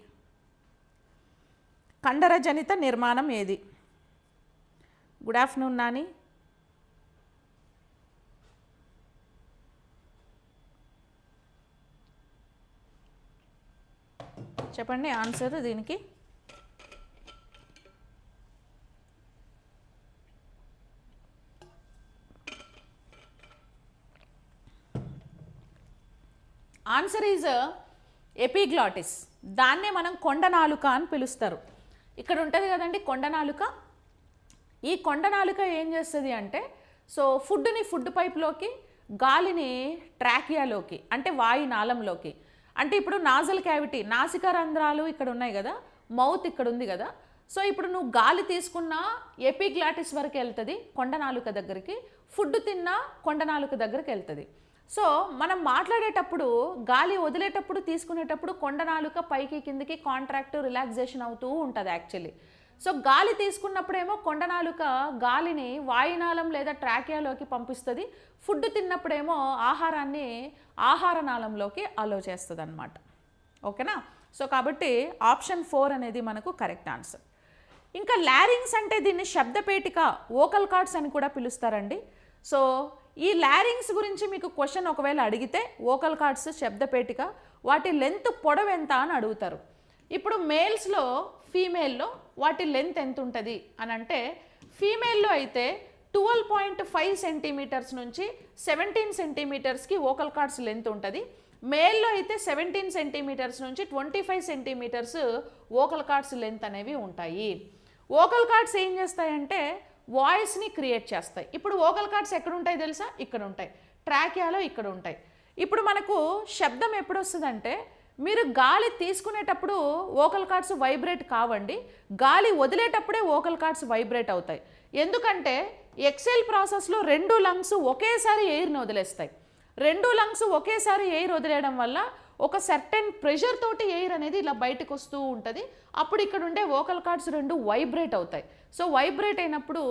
కండరజనిత నిర్మాణం ఏది? Good afternoon Nani. చెప్పండి ఆన్సర్ దీనికి. Answer is epiglottis. దాన్నే మనం కొండనాలుక అని పిలుస్తారు. ఇక్కడ ఉంటుంది కదండి కొండనాలుక. ఈ కొండనాలుక ఏం చేస్తుంది అంటే సో ఫుడ్ పైప్లోకి, గాలిని ట్రాకియాలోకి అంటే వాయునాళంలోకి, అంటే ఇప్పుడు నాజల్ క్యావిటీ నాసికా రంధ్రాలు ఇక్కడ ఉన్నాయి కదా, మౌత్ ఇక్కడ ఉంది కదా. సో ఇప్పుడు నువ్వు గాలి తీసుకున్నా ఎపిగ్లాటిస్ వరకు వెళ్తుంది కొండనాలుక దగ్గరికి, ఫుడ్ తిన్నా కొండనాలుక దగ్గరికి వెళ్తుంది. సో మనం మాట్లాడేటప్పుడు గాలి వదిలేటప్పుడు తీసుకునేటప్పుడు కొండ నాలుక పైకి కిందకి కాంట్రాక్ట్ రిలాక్సేషన్ అవుతూ ఉంటుంది యాక్చువల్లీ. సో గాలి తీసుకున్నప్పుడేమో కొండ నాలుక గాలిని వాయునాళం లేదా ట్రాకియాలోకి పంపిస్తుంది. ఫుడ్ తిన్నప్పుడేమో ఆహారాన్ని ఆహార నాళంలోకి అలో చేస్తుంది అనమాట. ఓకేనా? సో కాబట్టి ఆప్షన్ 4 అనేది మనకు కరెక్ట్ ఆన్సర్. ఇంకా లారింగ్స్ అంటే దీన్ని శబ్దపేటిక, వోకల్ కార్డ్స్ అని కూడా పిలుస్తారండి. సో ఈ లారింగ్స్ గురించి మీకు క్వశ్చన్ ఒకవేళ అడిగితే వోకల్ కార్డ్స్ శబ్దపేటిక, వాటి లెంత్ పొడవు ఎంత అని అడుగుతారు. ఇప్పుడు మేల్స్లో ఫీమేల్లో వాటి లెంత్ ఎంత ఉంటుంది అని అంటే, ఫీమేల్లో అయితే 12.5 సెంటీమీటర్స్ నుంచి 17 సెంటీమీటర్స్కి వోకల్ కార్డ్స్ లెంత్ ఉంటుంది. మేల్లో అయితే 17 సెంటీమీటర్స్ నుంచి 25 సెంటీమీటర్స్ వోకల్ కార్డ్స్ లెంత్ అనేవి ఉంటాయి. వోకల్ కార్డ్స్ ఏం చేస్తాయంటే వాయిస్ని క్రియేట్ చేస్తాయి. ఇప్పుడు వోకల్ కార్డ్స్ ఎక్కడ ఉంటాయి తెలుసా? ఇక్కడ ఉంటాయి. ట్రాకియాలో ఇక్కడ ఉంటాయి. ఇప్పుడు మనకు శబ్దం ఎప్పుడు వస్తుందంటే, మీరు గాలి తీసుకునేటప్పుడు వోకల్ కార్డ్స్ వైబ్రేట్ కావండి, గాలి వదిలేటప్పుడే వోకల్ కార్డ్స్ వైబ్రేట్ అవుతాయి. ఎందుకంటే ఎక్సెల్ ప్రాసెస్లో 2 లంగ్స్ ఒకేసారి ఎయిర్ని వదిలేస్తాయి. 2 లంగ్స్ ఒకేసారి ఎయిర్ వదిలేయడం వల్ల ఒక సర్టెన్ ప్రెషర్ తోటి ఎయిర్ అనేది ఇలా బయటకు వస్తూ ఉంటుంది. అప్పుడు ఇక్కడ ఉండే వోకల్ కార్డ్స్ 2 వైబ్రేట్ అవుతాయి. సో వైబ్రేట్ అయినప్పుడు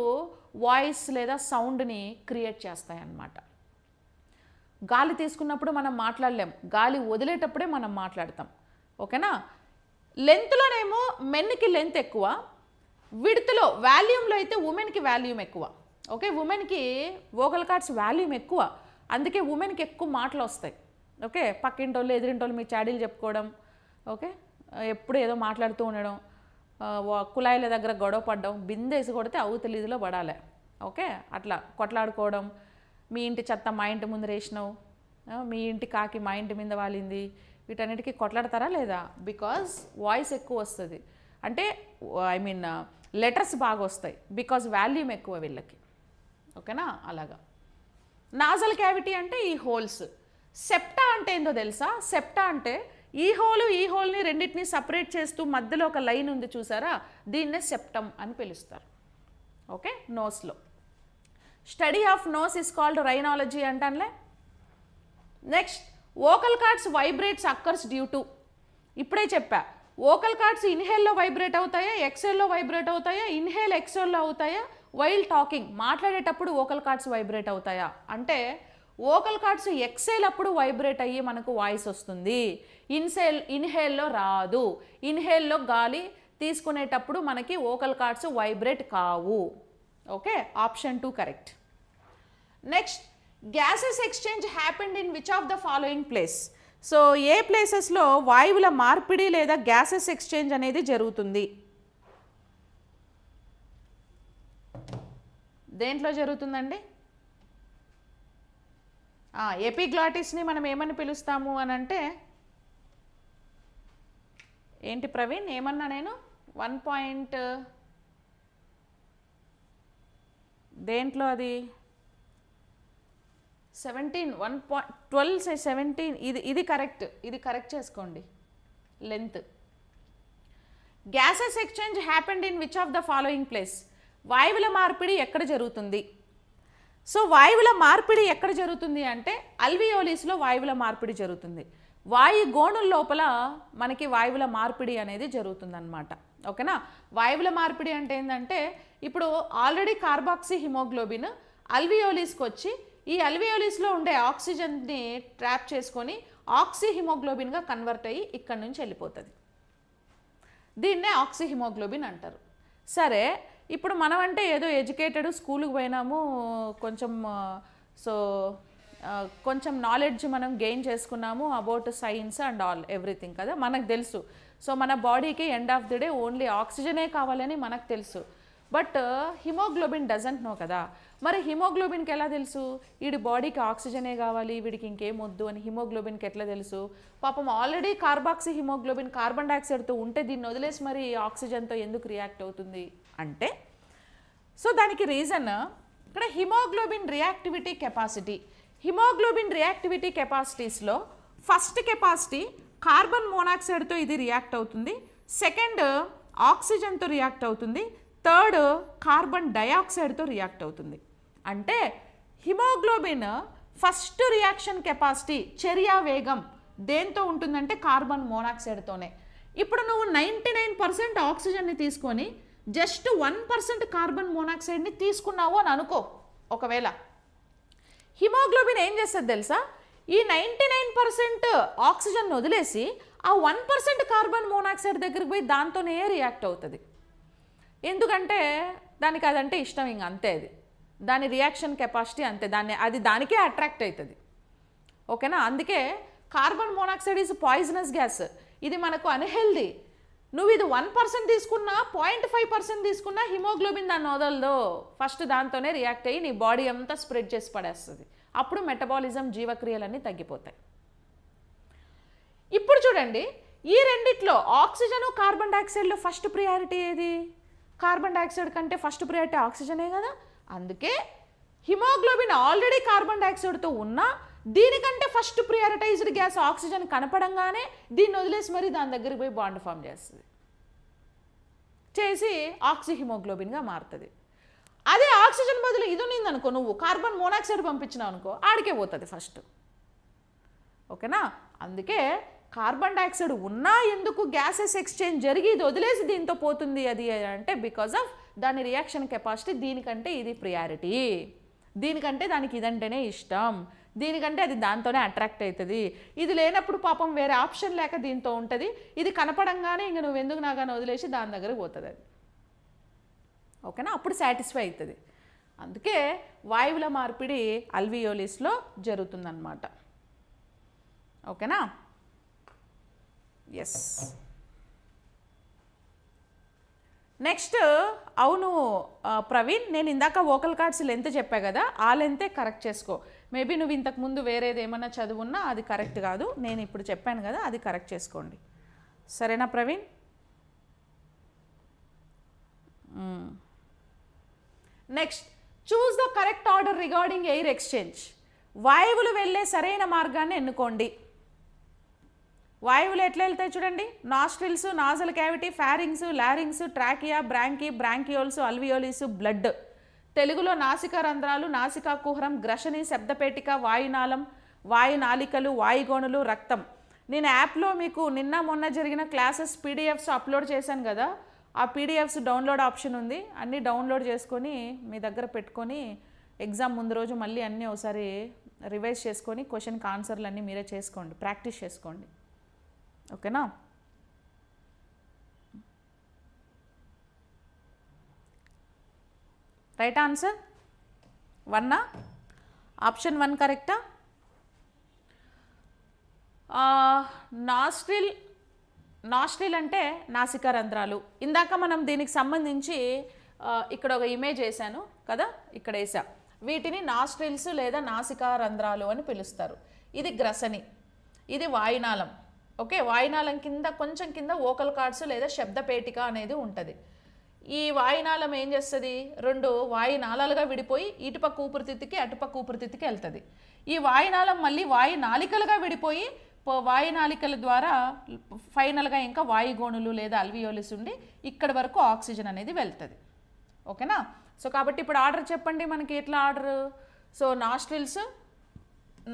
వాయిస్ లేదా సౌండ్ని క్రియేట్ చేస్తాయి అన్నమాట. గాలి తీసుకున్నప్పుడు మనం మాట్లాడలేం, గాలి వదిలేటప్పుడే మనం మాట్లాడతాం. ఓకేనా? లెంత్లోనేమో మెన్కి లెంత్ ఎక్కువ, విడ్త్లో వాల్యూమ్లో అయితే ఉమెన్కి వాల్యూమ్ ఎక్కువ. ఓకే, ఉమెన్కి వోకల్ కార్డ్స్ వాల్యూమ్ ఎక్కువ, అందుకే ఉమెన్కి ఎక్కువ మాటలు వస్తాయి. ఓకే, పక్కింటోళ్ళు ఎదిరింటోళ్ళు మీ చాడీలు చెప్పుకోవడం, ఓకే, ఎప్పుడు ఏదో మాట్లాడుతూ ఉండడం, కుళాయిల దగ్గర గొడవ పడడం, బిందేసి కొడితే అవతలిదిలో పడాలి. ఓకే, అట్లా కొట్లాడుకోవడం, మీ ఇంటి చెత్త మా ఇంటి ముందు వేసినావు, మీ ఇంటి కాకి మా ఇంటి మీద వాలింది, వీటన్నిటికీ కొట్లాడతారా లేదా? బికాజ్ వాయిస్ ఎక్కువ వస్తుంది, అంటే ఐ మీన్ లెటర్స్ బాగా వస్తాయి, బికాజ్ వాల్యూమ్ ఎక్కువ వీళ్ళకి. ఓకేనా? అలాగా. నాజల్ క్యావిటీ అంటే ఈ హోల్స్. సెప్టా అంటే ఏందో తెలుసా? సెప్టా అంటే ఈ హోల్ని రెండింటిని సపరేట్ చేస్తూ మధ్యలో ఒక లైన్ ఉంది చూసారా, దీన్నే సెప్టమ్ అని పిలుస్తారు. ఓకే, నోస్లో. Study of nose is called rhinology అంటానులే. Next, vocal cords vibrates occurs due to, ఇప్పుడే చెప్పా, వోకల్ కార్డ్స్ ఇన్హేల్లో వైబ్రేట్ అవుతాయా, ఎక్సెల్లో వైబ్రేట్ అవుతాయా, ఇన్హేల్ ఎక్సెల్లో అవుతాయా, వైల్ టాకింగ్ మాట్లాడేటప్పుడు వోకల్ కార్డ్స్ వైబ్రేట్ అవుతాయా అంటే, వోకల్ కార్డ్స్ ఎక్సేల్ అప్పుడు వైబ్రేట్ అయ్యి మనకు వాయిస్ వస్తుంది, ఇన్హేల్లో రాదు. ఇన్హేల్లో గాలి తీసుకునేటప్పుడు మనకి వోకల్ కార్డ్స్ వైబ్రేట్ కావు. Okay, option 2 correct. Next, gases exchange happened in which of the following place. So ఏ ప్లేసెస్లో వాయువుల మార్పిడి లేదా గ్యాసెస్ ఎక్స్చేంజ్ అనేది జరుగుతుంది? దేంట్లో జరుగుతుందండి? ఎపిగ్లాటిస్ని మనం ఏమని పిలుస్తాము అని అంటే, ఏంటి ప్రవీణ్ ఏమన్నా నేను 1. దేంట్లో అది 17 1.12 17 ఇది కరెక్ట్, ఇది కరెక్ట్ చేసుకోండి. Length. Gases exchange happened in which of the following place. వాయువుల మార్పిడి ఎక్కడ జరుగుతుంది? సో వాయువుల మార్పిడి ఎక్కడ జరుగుతుంది అంటే అల్వియోలిస్లో వాయువుల మార్పిడి జరుగుతుంది. వాయు గోణుల లోపల మనకి వాయువుల మార్పిడి అనేది జరుగుతుందన్నమాట. ఓకేనా? వాయువుల మార్పిడి అంటే ఏంటంటే, ఇప్పుడు ఆల్రెడీ కార్బాక్సీ హిమోగ్లోబిన్ అల్వియోలిస్కి వచ్చి ఈ అల్వియోలిస్లో ఉండే ఆక్సిజన్ని ట్రాప్ చేసుకొని ఆక్సీ హిమోగ్లోబిన్గా కన్వర్ట్ అయ్యి ఇక్కడ నుంచి వెళ్ళిపోతుంది. దీన్నే ఆక్సీ హిమోగ్లోబిన్ అంటారు. సరే, ఇప్పుడు మనం అంటే ఏదో ఎడ్యుకేటెడ్, స్కూల్కి పోయినాము, కొంచెం నాలెడ్జ్ మనం గెయిన్ చేసుకున్నాము about science and all everything కదా, మనకు తెలుసు. సో మన బాడీకి end of the day only ఆక్సిజనే కావాలని మనకు తెలుసు. బట్ హిమోగ్లోబిన్ డజంట్ నో కదా. మరి హిమోగ్లోబిన్కి ఎలా తెలుసు వీడి బాడీకి ఆక్సిజనే కావాలి, వీడికి ఇంకేం వద్దు అని హిమోగ్లోబిన్కి ఎట్లా తెలుసు? పాపం ఆల్రెడీ కార్బాక్సీ హిమోగ్లోబిన్ కార్బన్ డైఆక్సైడ్తో ఉంటే దీన్ని వదిలేసి మరి ఆక్సిజన్తో ఎందుకు రియాక్ట్ అవుతుంది అంటే, సో దానికి రీజన్ ఇక్కడ haemoglobin reactivity capacity. Haemoglobin reactivity కెపాసిటీస్లో ఫస్ట్ కెపాసిటీ కార్బన్ మోనాక్సైడ్తో ఇది రియాక్ట్ అవుతుంది, సెకండ్ ఆక్సిజన్తో రియాక్ట్ అవుతుంది, థర్డ్ కార్బన్ డైఆక్సైడ్తో రియాక్ట్ అవుతుంది. అంటే హిమోగ్లోబిన్ ఫస్ట్ రియాక్షన్ కెపాసిటీ చర్య వేగం దేంతో ఉంటుందంటే కార్బన్ మోనాక్సైడ్తోనే. ఇప్పుడు నువ్వు 99% ఆక్సిజన్ని తీసుకొని జస్ట్ 1% కార్బన్ మోనాక్సైడ్ని తీసుకున్నావు అని అనుకో. ఒకవేళ హిమోగ్లోబిన్ ఏం చేస్తుంది తెలుసా, ఈ 99% ఆక్సిజన్ వదిలేసి ఆ 1% కార్బన్ మోనాక్సైడ్ దగ్గరికి పోయి దాంతోనే రియాక్ట్ అవుతుంది. ఎందుకంటే దానికి అదంటే ఇష్టం, ఇంక అంతే. అది దాని రియాక్షన్ కెపాసిటీ అంతే, అది దానికే అట్రాక్ట్ అవుతుంది. ఓకేనా. అందుకే carbon monoxide is poisonous gas. ఇది మనకు అన్హెల్దీ. నువ్వు ఇది 1% తీసుకున్నా 0.5% తీసుకున్నా హిమోగ్లోబిన్ దాన్ని వదలదు. ఫస్ట్ దాంతోనే రియాక్ట్ అయ్యి నీ బాడీ అంతా స్ప్రెడ్ చేసి పడేస్తుంది. అప్పుడు మెటబాలిజం జీవక్రియలన్నీ తగ్గిపోతాయి. ఇప్పుడు చూడండి, ఈ రెండిట్లో ఆక్సిజన్ కార్బన్ డైఆక్సైడ్లో ఫస్ట్ ప్రియారిటీ ఏది? కార్బన్ డైఆక్సైడ్ కంటే ఫస్ట్ ప్రియారిటీ ఆక్సిజనే కదా. అందుకే హిమోగ్లోబిన్ ఆల్రెడీ కార్బన్ డైఆక్సైడ్తో ఉన్నా దీనికంటే ఫస్ట్ ప్రియారిటైజ్డ్ గ్యాస్ ఆక్సిజన్ కనపడంగానే దీన్ని వదిలేసి మరి దాని దగ్గరికి పోయి బాండ్ ఫామ్ చేస్తుంది, చేసి ఆక్సిహిమోగ్లోబిన్గా మారుతుంది. అదే ఆక్సిజన్ బదులు ఇది ఉన్నిందనుకో, నువ్వు కార్బన్ మోనాక్సైడ్ పంపించినావు అనుకో, ఆడికే పోతుంది ఫస్ట్. ఓకేనా. అందుకే కార్బన్ డైఆక్సైడ్ ఉన్నా ఎందుకు గ్యాసెస్ ఎక్స్చేంజ్ జరిగి ఇది వదిలేసి దీంతో పోతుంది అది అంటే బికాజ్ ఆఫ్ దాని రియాక్షన్ కెపాసిటీ దీనికంటే ఇది ప్రియారిటీ, దీనికంటే దానికి ఇదంటేనే ఇష్టం, దీనికంటే అది దాంతోనే అట్రాక్ట్ అవుతుంది. ఇది లేనప్పుడు పాపం వేరే ఆప్షన్ లేక దీంతో ఉంటుంది. ఇది కనపడంగానే ఇంక నువ్వు ఎందుకు నాగానే వదిలేసి దాని దగ్గరకు పోతుంది అది. ఓకేనా. అప్పుడు సాటిస్ఫై అవుతుంది. అందుకే వాయువుల మార్పిడి అల్వియోలిస్లో జరుగుతుందన్నమాట. ఓకేనా. ఎస్. నెక్స్ట్, అవును ప్రవీణ్, నేను ఇందాక వోకల్ కార్డ్స్ లెంత్ చెప్పా కదా, ఆ లెంతే కరెక్ట్ చేసుకో. మేబీ నువ్వు ఇంతకుముందు వేరేది ఏమన్నా చదువున్నా అది కరెక్ట్ కాదు, నేను ఇప్పుడు చెప్పాను కదా అది కరెక్ట్ చేసుకోండి. సరేనా Praveen? Next, choose the correct order regarding air exchange. వాయువులు వెళ్ళే సరైన మార్గాన్ని ఎన్నుకోండి. వాయువులు ఎట్లా వెళ్తాయి చూడండి. Nostrils, nasal cavity, pharynx, larynx, trachea, bronchioles, alveolis, blood. తెలుగులో నాసికా రంధ్రాలు, నాసికా కుహరం, గ్రషని, శబ్దపేటిక, వాయునాళం, వాయునాళికలు, వాయుగోణులు, రక్తం. నేను యాప్లో మీకు నిన్న మొన్న జరిగిన క్లాసెస్ పీడిఎఫ్స్ అప్లోడ్ చేశాను కదా, ఆ పీడిఎఫ్స్ డౌన్లోడ్ ఆప్షన్ ఉంది. అన్నీ డౌన్లోడ్ చేసుకొని మీ దగ్గర పెట్టుకొని ఎగ్జామ్ ముందు రోజు మళ్ళీ అన్నీ ఒకసారి రివైజ్ చేసుకొని క్వశ్చన్కి ఆన్సర్లు అన్నీ మీరే చేసుకోండి, ప్రాక్టీస్ చేసుకోండి. ఓకేనా. Right answer 1. ఆప్షన్ 1 కరెక్టా? నాస్ట్రిల్ అంటే నాసికా రంధ్రాలు. ఇందాక మనం దీనికి సంబంధించి ఇక్కడ ఒక ఇమేజ్ వేసాను కదా, ఇక్కడ వేసా. వీటిని నాస్ట్రిల్స్ లేదా నాసికా రంధ్రాలు అని పిలుస్తారు. ఇది గ్రసని, ఇది వాయునాళం. ఓకే. వాయునాళం కింద కొంచెం కింద వోకల్ కార్డ్స్ లేదా శబ్దపేటిక అనేది ఉంటుంది. ఈ వాయునాళం ఏం చేస్తుంది, 2 వాయునాళాలుగా విడిపోయి ఇటుపక్క ఊపిరితిత్తుకి అటుపక్క ఊపిరితిత్తుకి వెళ్తుంది. ఈ వాయునాళం మళ్ళీ వాయునాళికలుగా విడిపోయి వాయునాళికల ద్వారా ఫైనల్గా ఇంకా వాయుగోణులు లేదా అల్వియోలిస్ ఉండి ఇక్కడి వరకు ఆక్సిజన్ అనేది వెళ్తుంది. ఓకేనా. సో కాబట్టి ఇప్పుడు ఆర్డర్ చెప్పండి మనకి ఎట్లా order. So nostrils,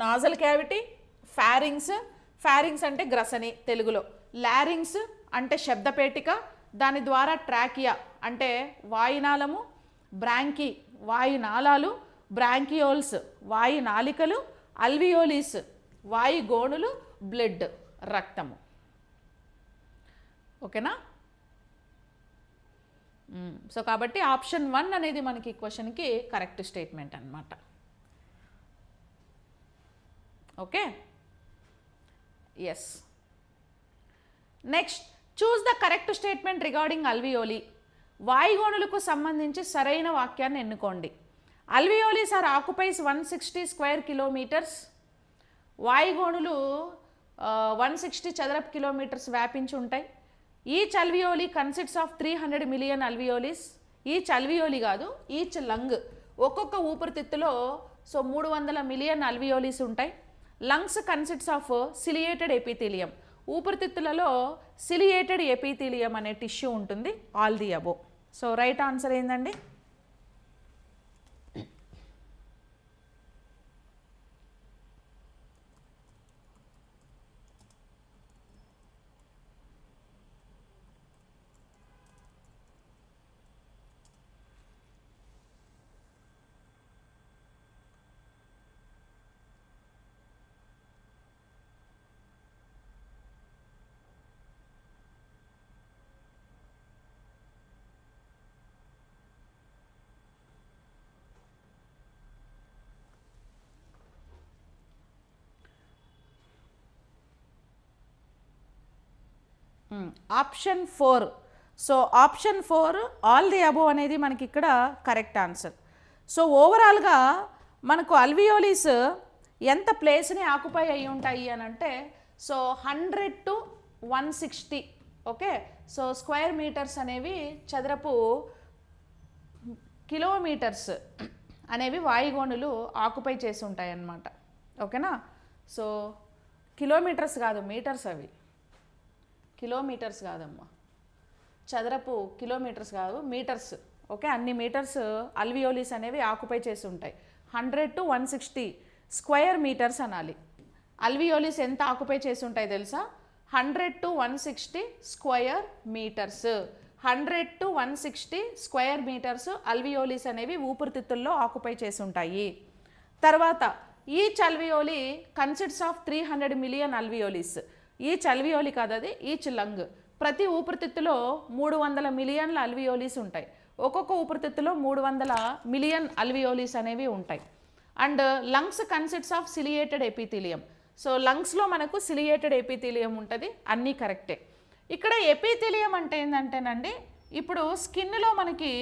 nasal cavity, pharynx అంటే గ్రసని తెలుగులో, లారింగ్స్ అంటే శబ్దపేటిక, దాని ద్వారా ట్రాకియా అంటే వాయునాళము, బ్రాంకి వాయునాళాలు, బ్రాంకియోల్స్ వాయునాళికలు, అల్వియోలిస్ వాయుగోణులు, బ్లడ్ రక్తము. ఓకేనా. సో కాబట్టి ఆప్షన్ 1 అనేది మనకి క్వశ్చన్కి కరెక్ట్ స్టేట్మెంట్ అన్నమాట. Okay. Yes. Next, choose the correct statement regarding alveoli. వాయుగోణులకు సంబంధించి సరైన వాక్యాన్ని ఎన్నుకోండి. Alveolis are occupies 160 square kilometres. వాయుగోణులు 160 చదరపు కిలోమీటర్స్ వ్యాపించి ఉంటాయి. Each alveoli consists of 300 million alveolis. Each alveoli కాదు, ఈచ్ లంగ్, ఒక్కొక్క ఊపిరితిత్తులో 300 మిలియన్ అల్వియోలిస్ ఉంటాయి. Lungs consists of ciliated epithelium. ఊపిరితిత్తులలో సిలియేటెడ్ ఎపిథీలియం అనే టిష్యూ ఉంటుంది. All the above. So right answer ఏందండి? Option 4. So option 4 all the above అనేది మనకి ఇక్కడ కరెక్ట్ ఆన్సర్. సో ఓవరాల్గా మనకు అల్వియోలిస్ ఎంత ప్లేస్ని ఆక్యుపై అయి ఉంటాయి అని అంటే so 100 to 160. Okay, so square metres అనేవి చదరపు కిలోమీటర్స్ అనేవి వాయుగోణులు ఆక్యుపై చేసి ఉంటాయి అన్నమాట. ఓకేనా, సో కిలోమీటర్స్ కాదు మీటర్స్, అవి కిలోమీటర్స్ కాదమ్మా, చదరపు కిలోమీటర్స్ కాదు మీటర్స్. ఓకే, అన్ని మీటర్స్ అల్వియోలిస్ అనేవి ఆక్యుపై చేసి ఉంటాయి. 100 to 160 స్క్వేర్ మీటర్స్ అనాలి. అల్వియోలిస్ ఎంత ఆక్యుపై చేసి ఉంటాయి తెలుసా? 100 to 160 square metres. 100 to 160 square metres alveolis అనేవి ఊపిరితిత్తుల్లో ఆక్యుపై చేసి ఉంటాయి. తర్వాత each alveoli consists of 300 million alveolis. Each alveoli కాదు, అది ఈచ్ లంగ్. ప్రతి ఊపిరితిత్తులో 300 మిలియన్ల అల్వియోలిస్ ఉంటాయి. ఒక్కొక్క ఊపిరితిత్తులో 300 మిలియన్ అల్వియోలిస్ అనేవి ఉంటాయి. And lungs consists of ciliated epithelium. So లంగ్స్లో మనకు సిలియేటెడ్ ఎపిథీలియం ఉంటుంది, అన్నీ కరెక్టే. ఇక్కడ ఎపిథీలియం అంటే ఏంటంటేనండి, ఇప్పుడు స్కిన్లో మనకి